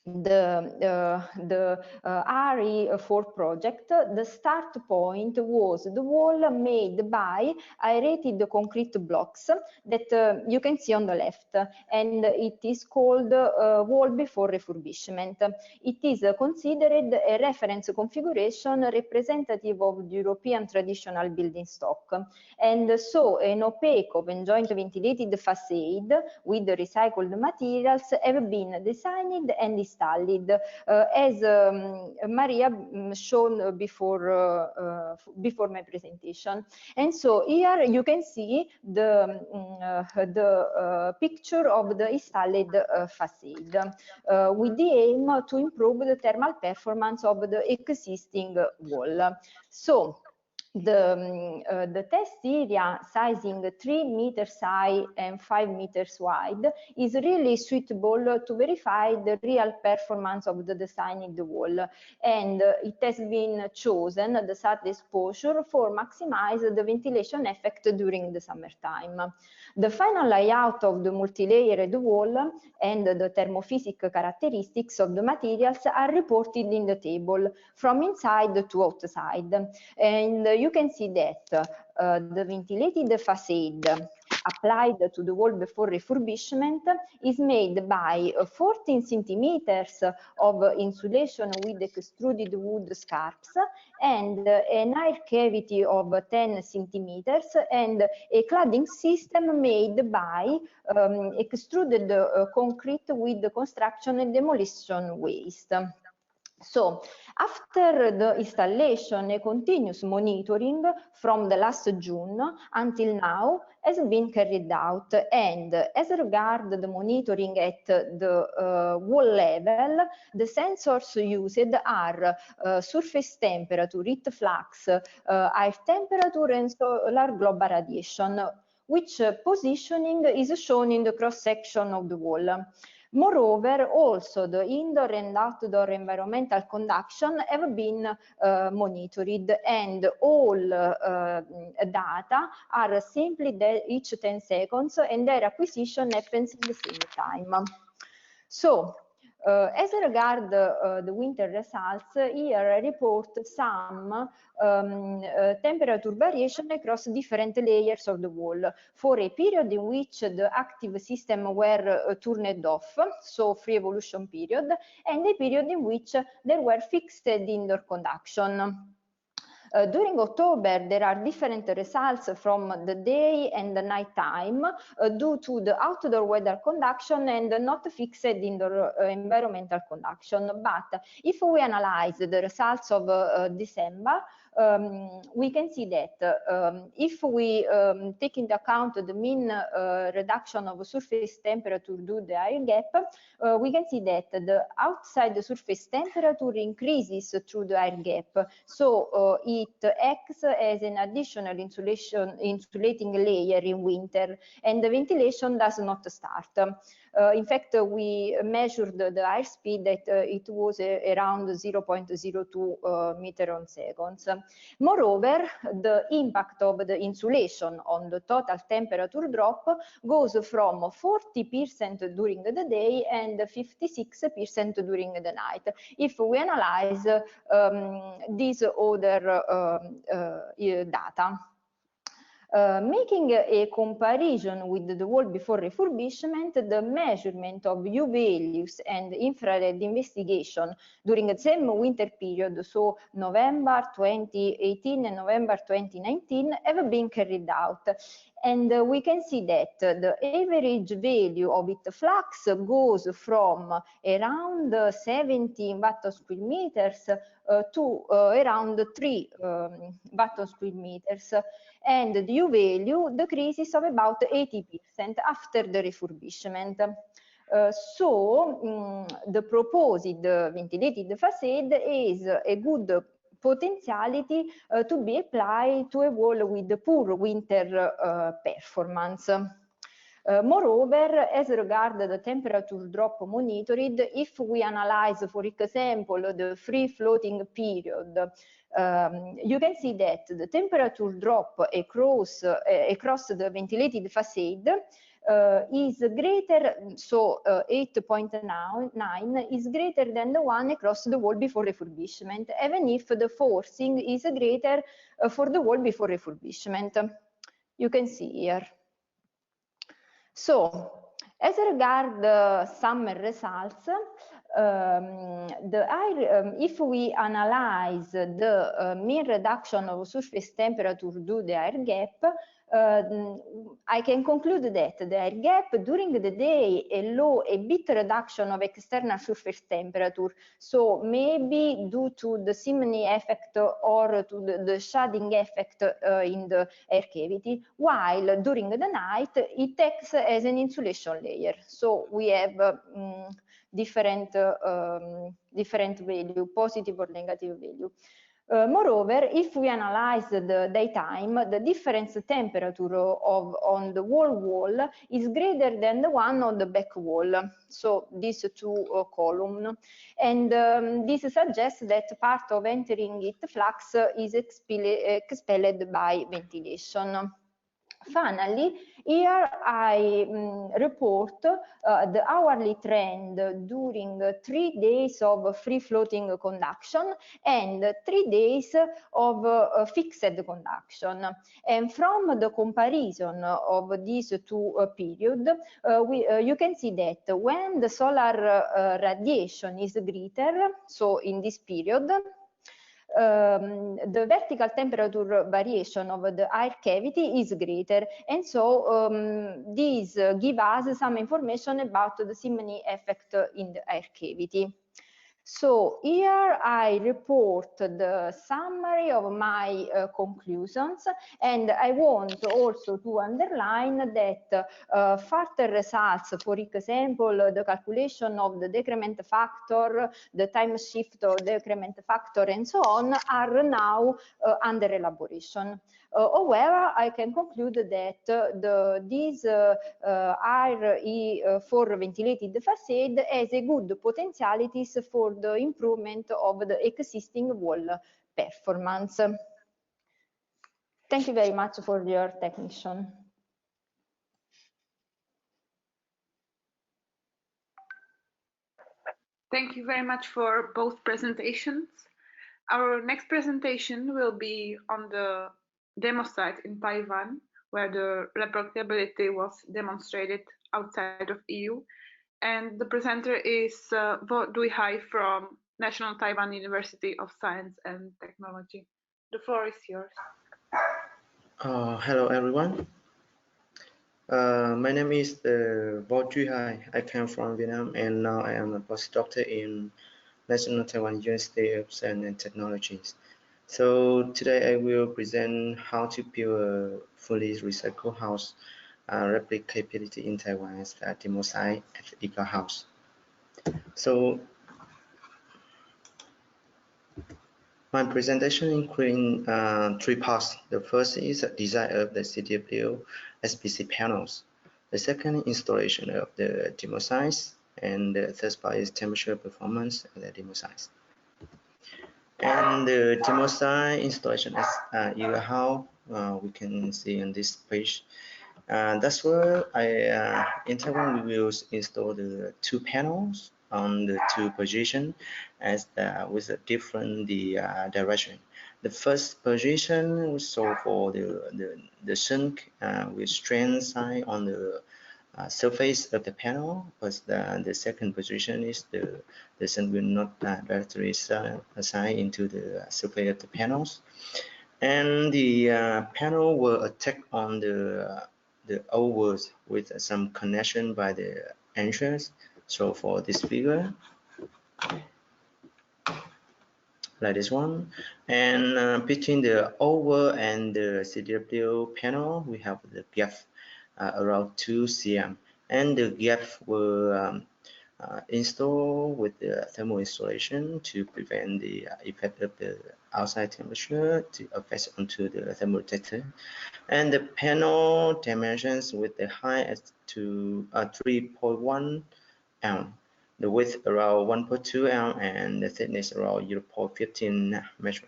the RE4 project, the start point was the wall made by aerated concrete blocks that you can see on the left, and it is called wall before refurbishment. It is considered a reference configuration representative of the European traditional building stock, and so an opaque open joint ventilated facade with recycled materials have been designed and installed as Maria shown before my presentation. And so here you can see the picture of the installed facade with the aim to improve the thermal performance of the existing wall. So the test area sizing 3 meters high and 5 meters wide is really suitable to verify the real performance of the design in the wall, and it has been chosen, the sun exposure, for maximize the ventilation effect during the summertime. The final layout of the multi-layered wall and the thermophysical characteristics of the materials are reported in the table from inside to outside, and you can see that the ventilated facade applied to the wall before refurbishment is made by 14 centimeters of insulation with extruded wood scarps and an air cavity of 10 centimeters and a cladding system made by extruded concrete with construction and demolition waste. So after the installation, a continuous monitoring from the last June until now has been carried out, and as regards the monitoring at the wall level, the sensors used are surface temperature, heat flux, air temperature, and solar global radiation, which positioning is shown in the cross-section of the wall. Moreover, also the indoor and outdoor environmental conduction have been monitored, and all data are simply there each 10 seconds, and their acquisition happens in the same time. So, as regards the winter results, here I report some temperature variation across different layers of the wall for a period in which the active system were turned off, so free evolution period, and a period in which there were fixed indoor conduction. During October, there are different results from the day and the night time due to the outdoor weather conduction and not fixed indoor environmental conduction. But if we analyze the results of December, we can see that if we take into account the mean reduction of surface temperature due to the air gap, we can see that the outside surface temperature increases through the air gap. So it acts as an additional insulating layer in winter, and the ventilation does not start. In fact, we measured the airspeed that it was around 0.02 meter on seconds. Moreover, the impact of the insulation on the total temperature drop goes from 40% during the day and 56% during the night, if we analyze these other data. Making a comparison with the wall before refurbishment, the measurement of U values and infrared investigation during the same winter period, so November 2018 and November 2019, have been carried out. And we can see that the average value of heat flux goes from around 17 watt/square meters to around 3 watt/square meters. And the U value decreases of about 80% after the refurbishment. The proposed ventilated facade is a good potentiality to be applied to a wall with poor winter performance. Moreover, as regards the temperature drop monitored, if we analyze, for example, the free floating period, you can see that the temperature drop across the ventilated facade is greater, so 8.9 is greater than the one across the wall before refurbishment, even if the forcing is greater for the wall before refurbishment. You can see here. So, as regards some results, if we analyze the mean reduction of surface temperature due to the air gap, I can conclude that the air gap during the day allows a bit reduction of external surface temperature, so maybe due to the chimney effect or to the shading effect in the air cavity, while during the night it acts as an insulation layer. So we have different value, positive or negative value. Moreover, if we analyze the daytime, the difference temperature on the wall is greater than the one on the back wall, so these two columns. And this suggests that part of entering heat flux is expelled by ventilation. Finally, here I report the hourly trend during 3 days of free-floating conduction and 3 days of fixed conduction. And from the comparison of these two periods, you can see that when the solar radiation is greater, so in this period, the vertical temperature variation of the air cavity is greater, and so this gives us some information about the chimney effect in the air cavity. So here I report the summary of my conclusions, and I want also to underline that further results, for example, the calculation of the decrement factor, the time shift of decrement factor, and so on, are now under elaboration. However, I can conclude that this RE4 ventilated facade has a good potentialities for the improvement of the existing wall performance. Thank you very much for your attention. Thank you very much for both presentations. Our next presentation will be on the demo site in Taiwan, where the reproducibility was demonstrated outside of EU. And the presenter is Vo Duihai from National Taiwan University of Science and Technology. The floor is yours. Hello, everyone. My name is Vo Duihai. I come from Vietnam, and now I am a postdoctor in National Taiwan University of Science and Technologies. So today I will present how to build a fully recycled house replicability in Taiwan as a demo site at the EGA House. So my presentation includes 3 parts. The first is a design of the CDW SPC panels. The second, installation of the demo sites, and the third part is temperature performance at the demo sites. And the demo site installation at EGA House, we can see on this page. That's where in Taiwan we will install the 2 panels on the two positions as with a different direction. The first position was so for the sink with strand side on the surface of the panel, but the second position is the sun will not directly assign into the surface of the panels, and the panel will attack on the ovals with some connection by the entrance. So for this figure, like this one, and between the oval and the CDW panel, we have the gap around 2 cm, and the gap will install with the thermal insulation to prevent the effect of the outside temperature to affect onto the thermal detector. And the panel dimensions with the height to 3.1 m, the width around 1.2 m, and the thickness around 0.15 meter.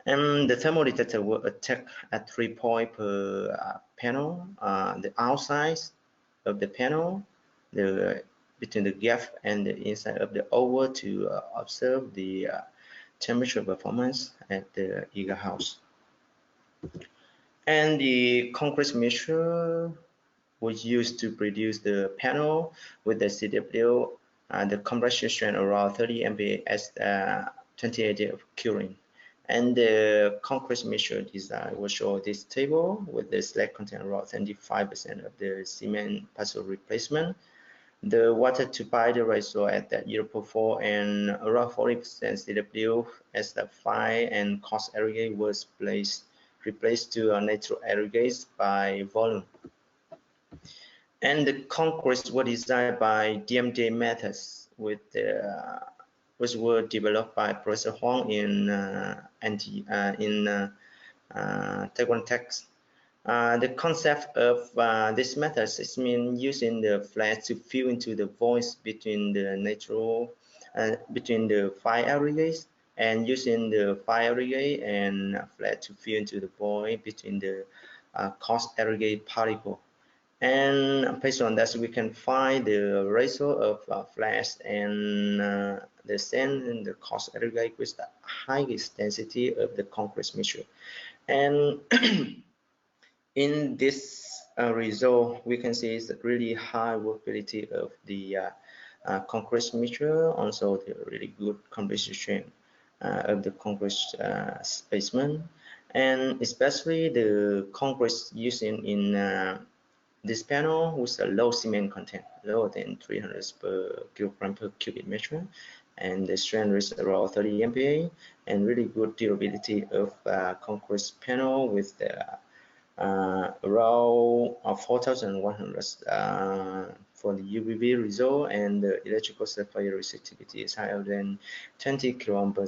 And the thermal detector will attack at 3 points per panel, the outside of the panel, between the gap and the inside of the oval to observe the temperature performance at the EGA House. And the concrete mixture was used to produce the panel with the CDW, the compression strength around 30 MPa as 28 days of curing. And the concrete mixture design will show this table with the slag content around 75% of the cement parcel replacement. The water to bite ratio at that 0.4 and around 40% CW as the fine and coarse aggregate was replaced to natural aggregates by volume. And the concrete was designed by DMJ methods with which were developed by Professor Huang in Taiwan Tech. The concept of this method is using the flat to fill into the voids between the between the fine aggregates, and using the fine aggregate and flat to fill into the void between the coarse aggregate particle. And based on that, we can find the ratio of flat and the sand and the coarse aggregate with the highest density of the concrete mixture. And in this result, we can see it's a really high workability of the concrete mixture, also the really good compression strength of the concrete specimen, and especially the concrete used in this panel with a low cement content, lower than 300 per kilogram per cubic meter, and the strength is around 30 MPa, and really good durability of concrete panel with the around 4,100 for the UVB result, and the electrical surface resistivity is higher than 20 kilo per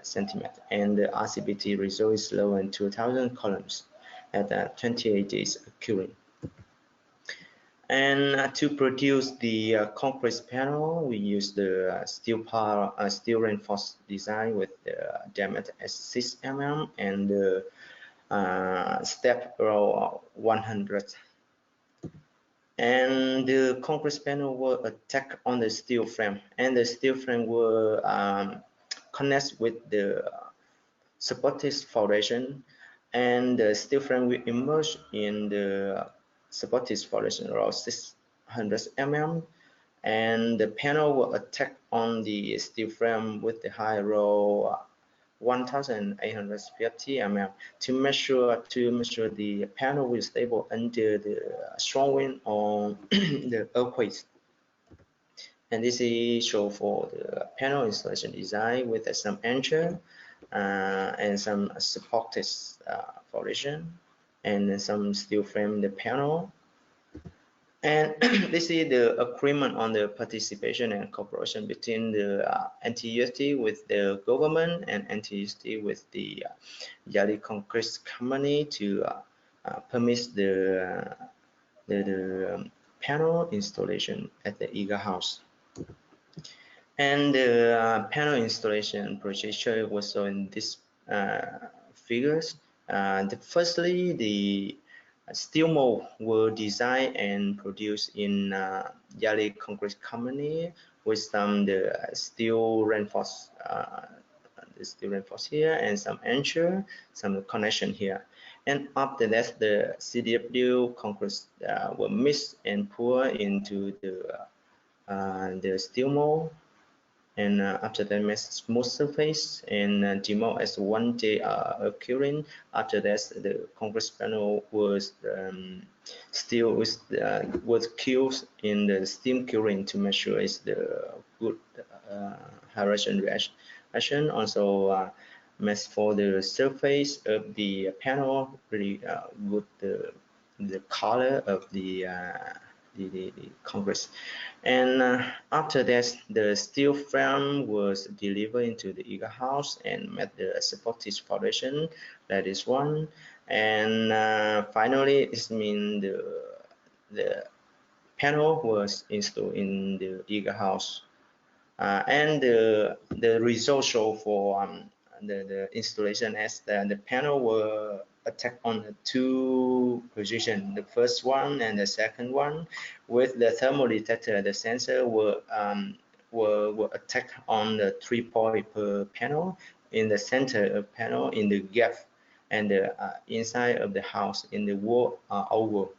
centimeter, and the RCBT result is lower than 2,000 columns at 28 days of curing. And to produce the concrete panel, we use the steel reinforced design with the diameter at 6 mm and the step around 100. And the concrete panel will attack on the steel frame, and the steel frame will connect with the supportive foundation, and the steel frame will emerge in the supportive foundation around 600 mm, and the panel will attack on the steel frame with the high roll 1,850 mm to measure the panel will stable under the strong wind on the earthquakes. And this is shown for the panel installation design with some anchor and some supportive foundation and some steel frame in the panel. And this is the agreement on the participation and cooperation between the NTUST with the government and NTUST with the Yali Concrete Company to permit the panel installation at the EGA House. And the panel installation procedure was shown in these figures. Firstly, the steel mold were designed and produced in Yali Concrete Company with some the steel reinforced here and some anchor, some connection here. And after that, the CDW concrete were mixed and poured into the steel mold. And after that, make smooth surface and demold as one day occurring. After that, the concrete panel was still was killed in the steam curing to make sure it's the good hydration reaction. Also, match for the surface of the panel, really good the color of the concrete. And after that, the steel frame was delivered into the EGA House and met the supportive foundation. That is one. And finally, it means the panel was installed in the EGA House. And the result show for the installation as the panel were attacked on the two positions, the first one and the second one. With the thermal detector, the sensor were attacked on the 3 point per panel, in the center of panel, in the gap, and the inside of the house, in the wall oval.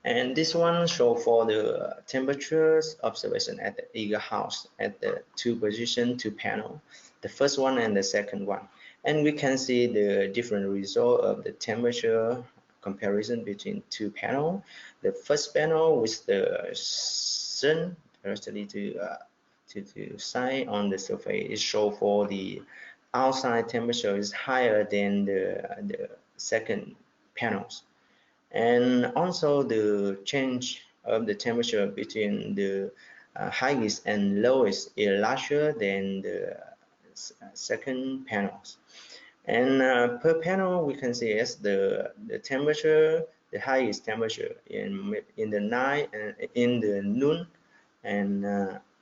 And this one show for the temperatures observation at the EGA House at the two position, two panel, the first one and the second one. And we can see the different result of the temperature comparison between two panel. The first panel with the sun directly to shine on the surface, it show for the outside temperature is higher than the second panels. And also the change of the temperature between the highest and lowest is larger than the second panels. And per panel, we can see as the temperature, the highest temperature in the night and in the noon and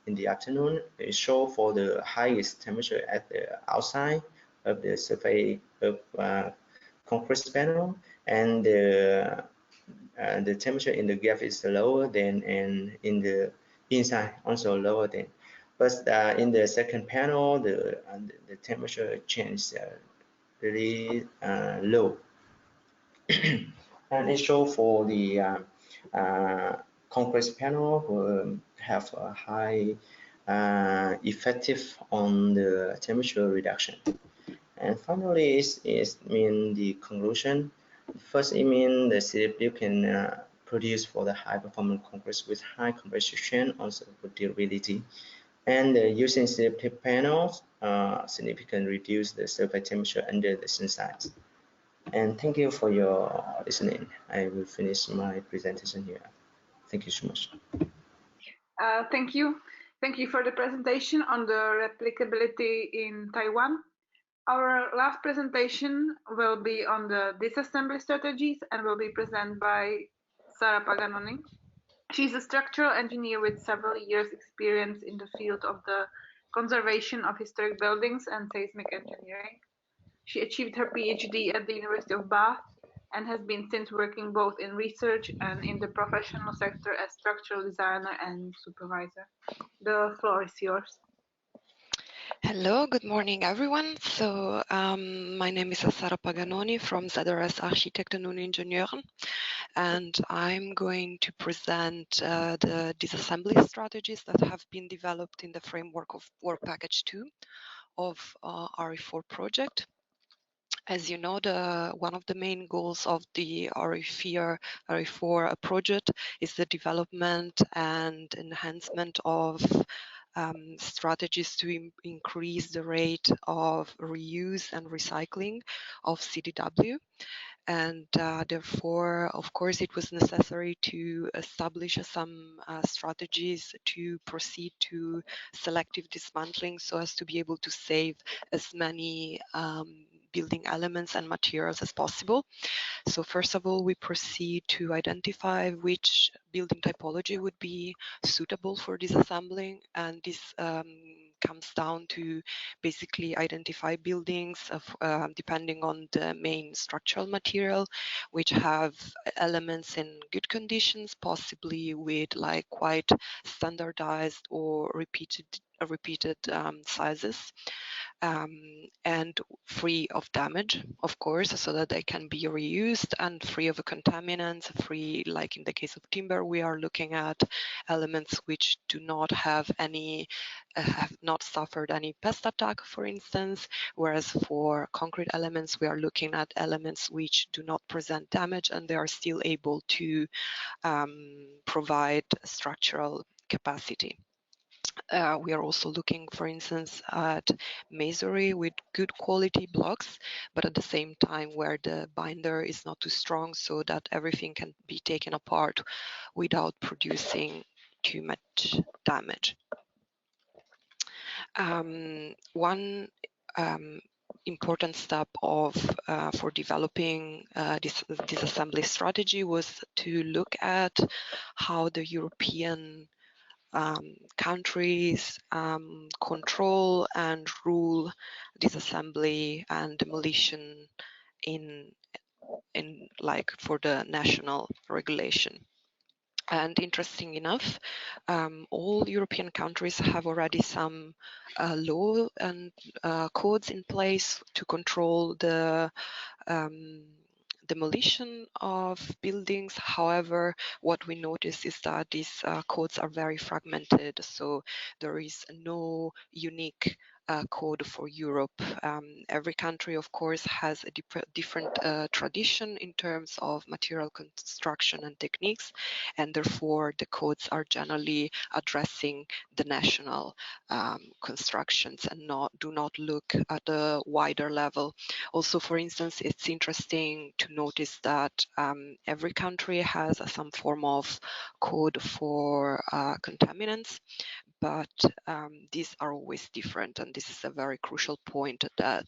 in the afternoon, it show for the highest temperature at the outside of the surface of concrete panel, and the temperature in the gap is lower than, and in the inside also lower than. But in the second panel, the temperature change really low. And it show for the concrete panel will have a high effective on the temperature reduction. And finally, is mean the conclusion. First, it means the CDW can produce for the high performance concrete with high compression strength, also good durability. And using CDW panels significantly reduce the surface temperature under the sunshine. And thank you for your listening. I will finish my presentation here. Thank you so much. Thank you. Thank you for the presentation on the replicability in Taiwan. Our last presentation will be on the disassembly strategies and will be presented by Sara Paganoni. She's a structural engineer with several years experience in the field of the conservation of historic buildings and seismic engineering. She achieved her PhD at the University of Bath and has been since working both in research and in the professional sector as structural designer and supervisor. The floor is yours. Hello, good morning, everyone. So my name is Sara Paganoni from ZRS Architekten und Ingenieuren, and I'm going to present the disassembly strategies that have been developed in the framework of Work Package 2 of RE4 project. As you know, one of the main goals of the RE4 project is the development and enhancement of strategies to increase the rate of reuse and recycling of CDW. And therefore, of course, it was necessary to establish some strategies to proceed to selective dismantling so as to be able to save as many building elements and materials as possible. So first of all, we proceed to identify which building typology would be suitable for disassembling, and this comes down to basically identify buildings of, depending on the main structural material, which have elements in good conditions, possibly with like quite standardized or repeated sizes, and free of damage, of course, so that they can be reused, and free of contaminants, free, like in the case of timber, we are looking at elements which do not have any, have not suffered any pest attack, for instance, whereas for concrete elements, we are looking at elements which do not present damage and they are still able to provide structural capacity. We are also looking, for instance, at masonry with good quality blocks, but at the same time where the binder is not too strong so that everything can be taken apart without producing too much damage. One important step for developing this disassembly strategy was to look at how the European countries control and rule disassembly and demolition in like for the national regulation. And interesting enough, all European countries have already some law and codes in place to control the demolition of buildings. However, what we notice is that these codes are very fragmented, so there is no unique code for Europe. Every country, of course, has a different tradition in terms of material construction and techniques, and therefore the codes are generally addressing the national constructions and do not look at a wider level. Also, for instance, it's interesting to notice that every country has some form of code for contaminants, but these are always different, and this is a very crucial point that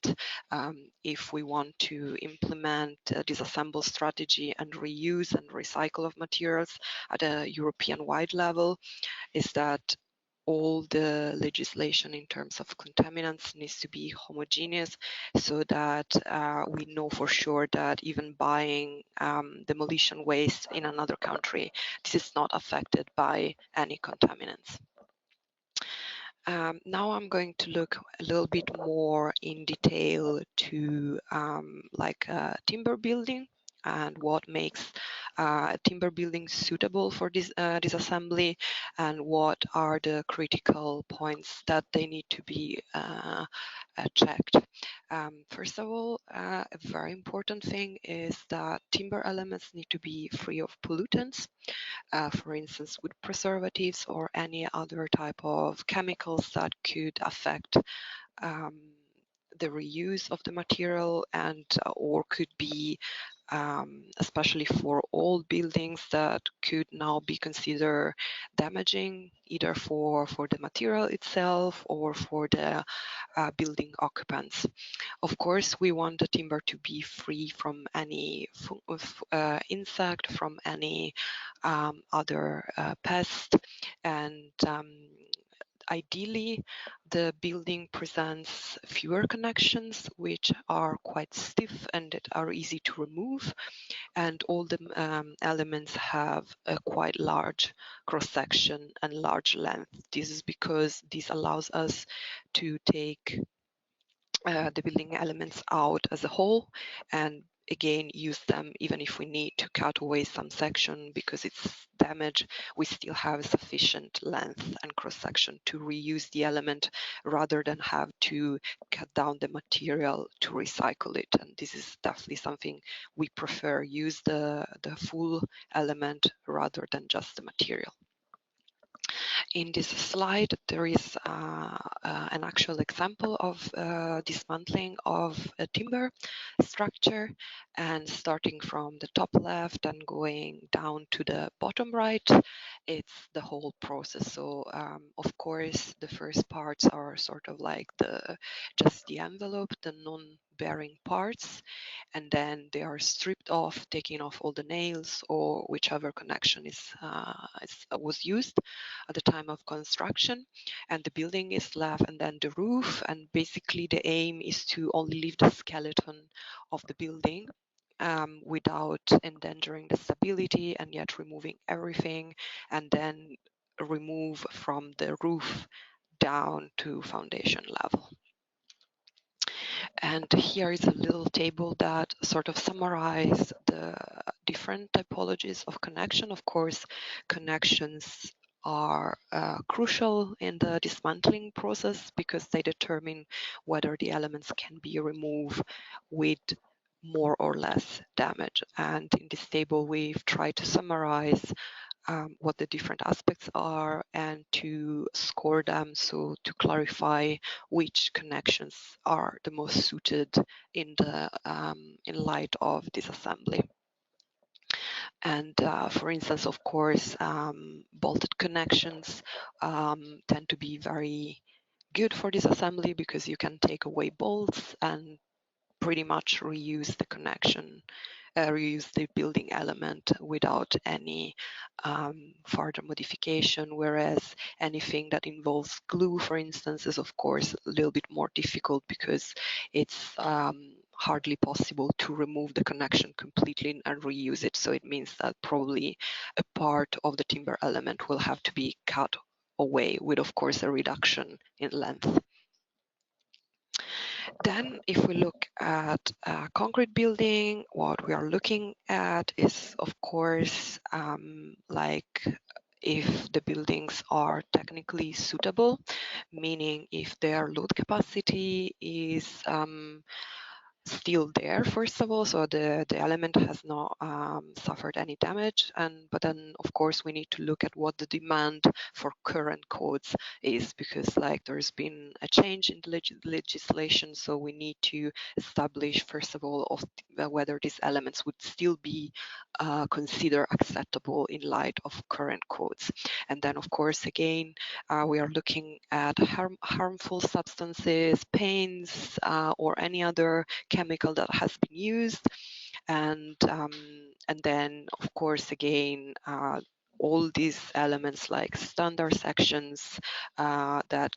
if we want to implement a disassemble strategy and reuse and recycle of materials at a European-wide level, is that all the legislation in terms of contaminants needs to be homogeneous, so that we know for sure that even buying demolition waste in another country, this is not affected by any contaminants. Now I'm going to look a little bit more in detail to like timber building and what makes timber building suitable for this disassembly, and what are the critical points that they need to be checked. First of all, a very important thing is that timber elements need to be free of pollutants, for instance, wood preservatives or any other type of chemicals that could affect the reuse of the material, and or could be especially for old buildings that could now be considered damaging, either for the material itself or for the building occupants. Of course, we want the timber to be free from any insect, from any other pest, and ideally, the building presents fewer connections, which are quite stiff and that are easy to remove, and all the elements have a quite large cross-section and large length. This is because this allows us to take the building elements out as a whole, and again use them even if we need to cut away some section because it's damaged. We still have sufficient length and cross-section to reuse the element rather than have to cut down the material to recycle it. And this is definitely something we prefer, use the full element rather than just the material. In this slide, there is an actual example of dismantling of a timber structure, and starting from the top left and going down to the bottom right, it's the whole process. So of course, the first parts are sort of like just the envelope, the non bearing parts, and then they are stripped off, taking off all the nails or whichever connection was used at the time of construction, and the building is left, and then the roof. And basically the aim is to only leave the skeleton of the building without endangering the stability, and yet removing everything, and then remove from the roof down to foundation level. And here is a little table that sort of summarizes the different typologies of connection. Of course, connections are crucial in the dismantling process because they determine whether the elements can be removed with more or less damage. And in this table, we've tried to summarize what the different aspects are and to score them, so to clarify which connections are the most suited in the in light of disassembly. And for instance, of course, bolted connections tend to be very good for disassembly because you can take away bolts and pretty much reuse the connection, reuse the building element without any further modification, whereas anything that involves glue, for instance, is of course a little bit more difficult because it's hardly possible to remove the connection completely and reuse it. So it means that probably a part of the timber element will have to be cut away with, of course, a reduction in length. Then if we look at a concrete building, what we are looking at is, of course, like if the buildings are technically suitable, meaning if their load capacity is still there, first of all, so the element has not suffered any damage, but then of course we need to look at what the demand for current codes is, because like there's been a change in the legislation, so we need to establish first of all whether these elements would still be considered acceptable in light of current codes. And then of course again we are looking at harmful substances, paints, or any other chemical that has been used, and then of course again all these elements like standard sections that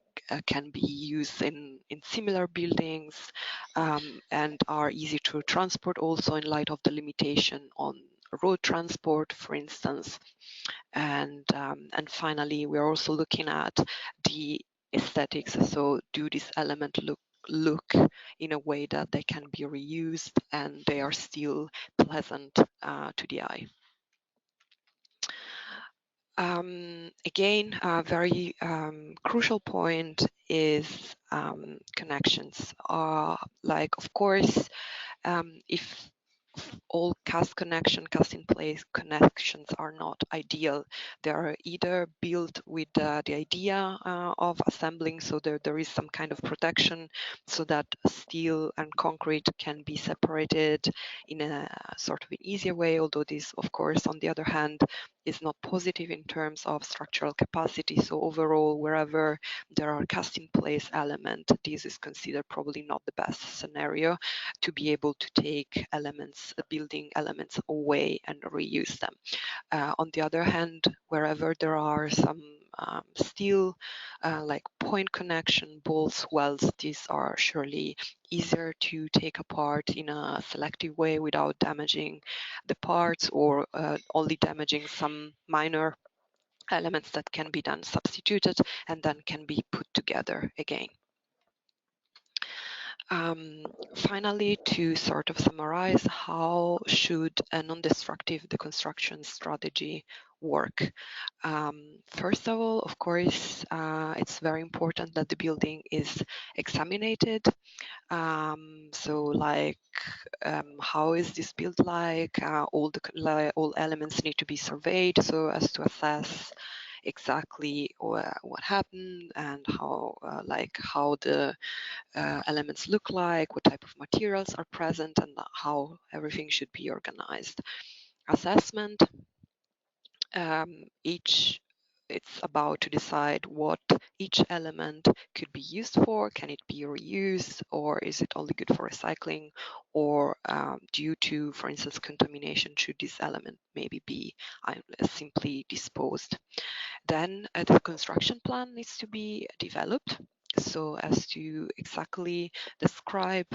can be used in similar buildings and are easy to transport also in light of the limitation on road transport, for instance. And finally, we're also looking at the aesthetics. So do this element look in a way that they can be reused and they are still pleasant to the eye. Again, a very crucial point is connections. Like, of course, if all cast in place connections are not ideal. They are either built with the idea of assembling, so there is some kind of protection so that steel and concrete can be separated in a sort of an easier way, although this, of course, on the other hand, is not positive in terms of structural capacity. So overall, wherever there are cast in place elements, this is considered probably not the best scenario to be able to take elements, building elements away and reuse them. On the other hand, wherever there are some steel like point connection, bolts, welds, these are surely easier to take apart in a selective way without damaging the parts or only damaging some minor elements that can be then substituted and then can be put together again. Finally, to sort of summarize, how should a non-destructive deconstruction strategy work? First of all, of course, it's very important that the building is examined. So like, how is this built like? All elements need to be surveyed so as to assess exactly what happened and how the elements look like, what type of materials are present, and how everything should be organized. Assessment. Each it's about to decide what each element could be used for. Can it be reused, or is it only good for recycling, or due to, for instance, contamination, should this element maybe be simply disposed? Then the construction plan needs to be developed so as to exactly describe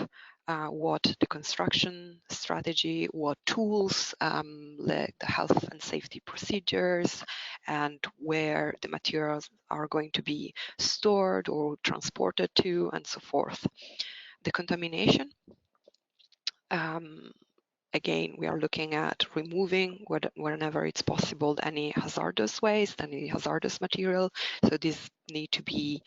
what the construction strategy, what tools, like the health and safety procedures, and where the materials are going to be stored or transported to, and so forth. The contamination, again, we are looking at removing whenever it's possible any hazardous waste, any hazardous material. So these need to be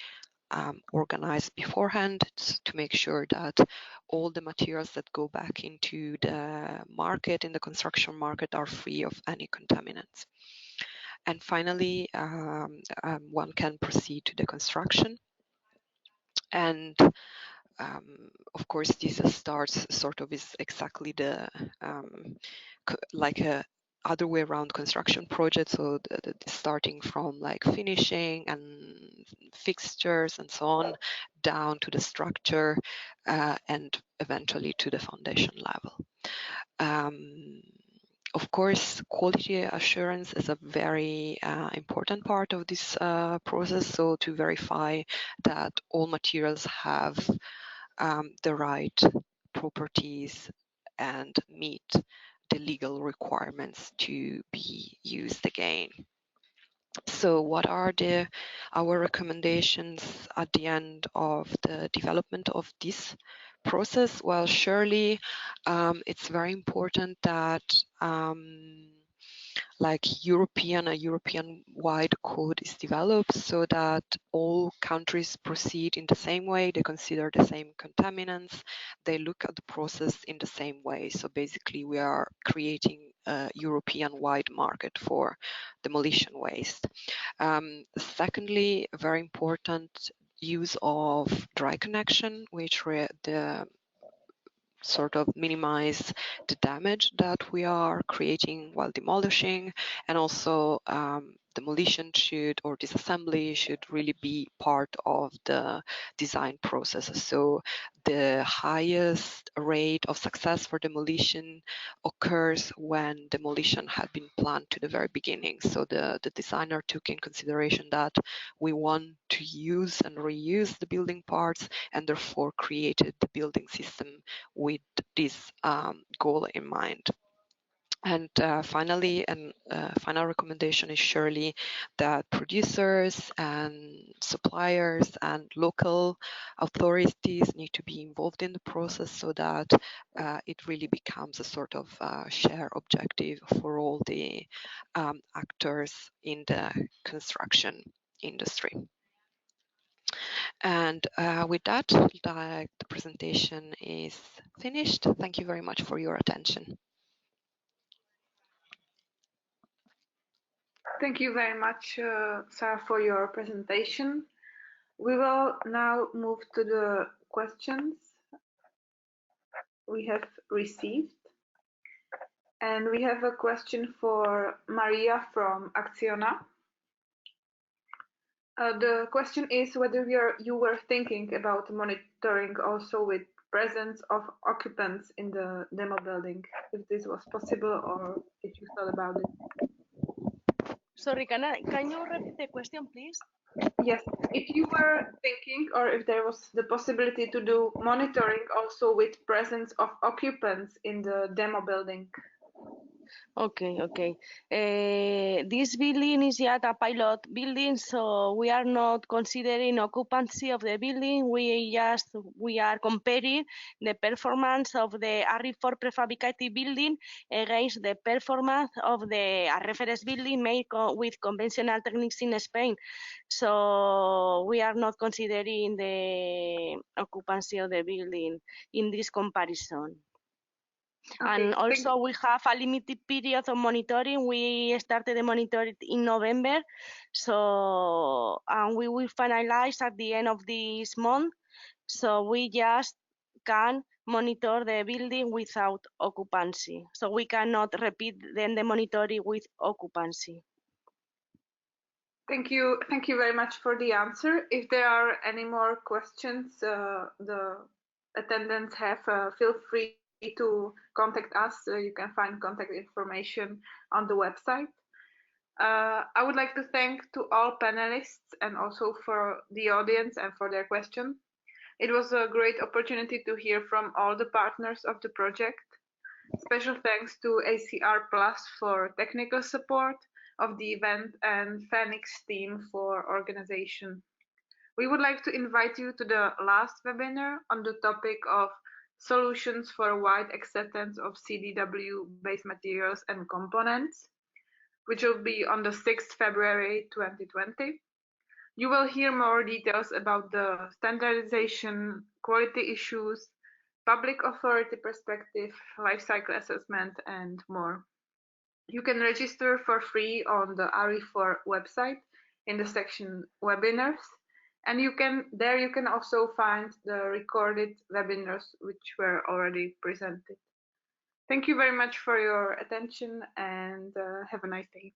organized beforehand to make sure that all the materials that go back into the market, in the construction market, are free of any contaminants. And finally, one can proceed to the construction. And of course, this starts sort of is exactly the like a other way around construction project, so starting from like finishing and fixtures and so on, down to the structure and eventually to the foundation level. Of course, quality assurance is a very important part of this process, so to verify that all materials have the right properties and meet the legal requirements to be used again. So what are our recommendations at the end of the development of this process? Well, surely it's very important that like a European-wide code is developed so that all countries proceed in the same way, they consider the same contaminants, they look at the process in the same way. So basically we are creating a European-wide market for demolition waste. Secondly, a very important use of dry connection, which sort of minimize the damage that we are creating while demolishing, and also demolition or disassembly should really be part of the design process. So the highest rate of success for demolition occurs when demolition had been planned to the very beginning. So the designer took in consideration that we want to use and reuse the building parts, and therefore created the building system with this goal in mind. And finally, final recommendation is surely that producers and suppliers and local authorities need to be involved in the process so that it really becomes a sort of shared objective for all the actors in the construction industry. And with that, the presentation is finished. Thank you very much for your attention. Thank you very much, Sarah, for your presentation. We will now move to the questions we have received. And we have a question for Maria from Acciona. The question is whether you were thinking about monitoring also with presence of occupants in the demo building, if this was possible or if you thought about it. Sorry, can you repeat the question, please? Yes, if you were thinking or if there was the possibility to do monitoring also with presence of occupants in the demo building. Okay. This building is yet a pilot building, so we are not considering occupancy of the building. We are comparing the performance of the RE4 prefabricated building against the performance of the Refurbished building made with conventional techniques in Spain. So we are not considering the occupancy of the building in this comparison. Okay, and also we have a limited period of monitoring. We started the monitoring in November, so and we will finalize at the end of this month. So we just can monitor the building without occupancy. So we cannot repeat then the monitoring with occupancy. Thank you very much for the answer. If there are any more questions the attendants have, feel free to contact us. You can find contact information on the website. I would like to thank to all panelists and also for the audience and for their questions. It was a great opportunity to hear from all the partners of the project. Special thanks to ACR Plus for technical support of the event and Phoenix team for organization. We would like to invite you to the last webinar on the topic of solutions for wide acceptance of CDW-based materials and components, which will be on the 6th February 2020. You will hear more details about the standardization, quality issues, public authority perspective, life cycle assessment, and more. You can register for free on the RE4 website in the section webinars, and you can also find the recorded webinars which were already presented. Thank you very much for your attention and have a nice day.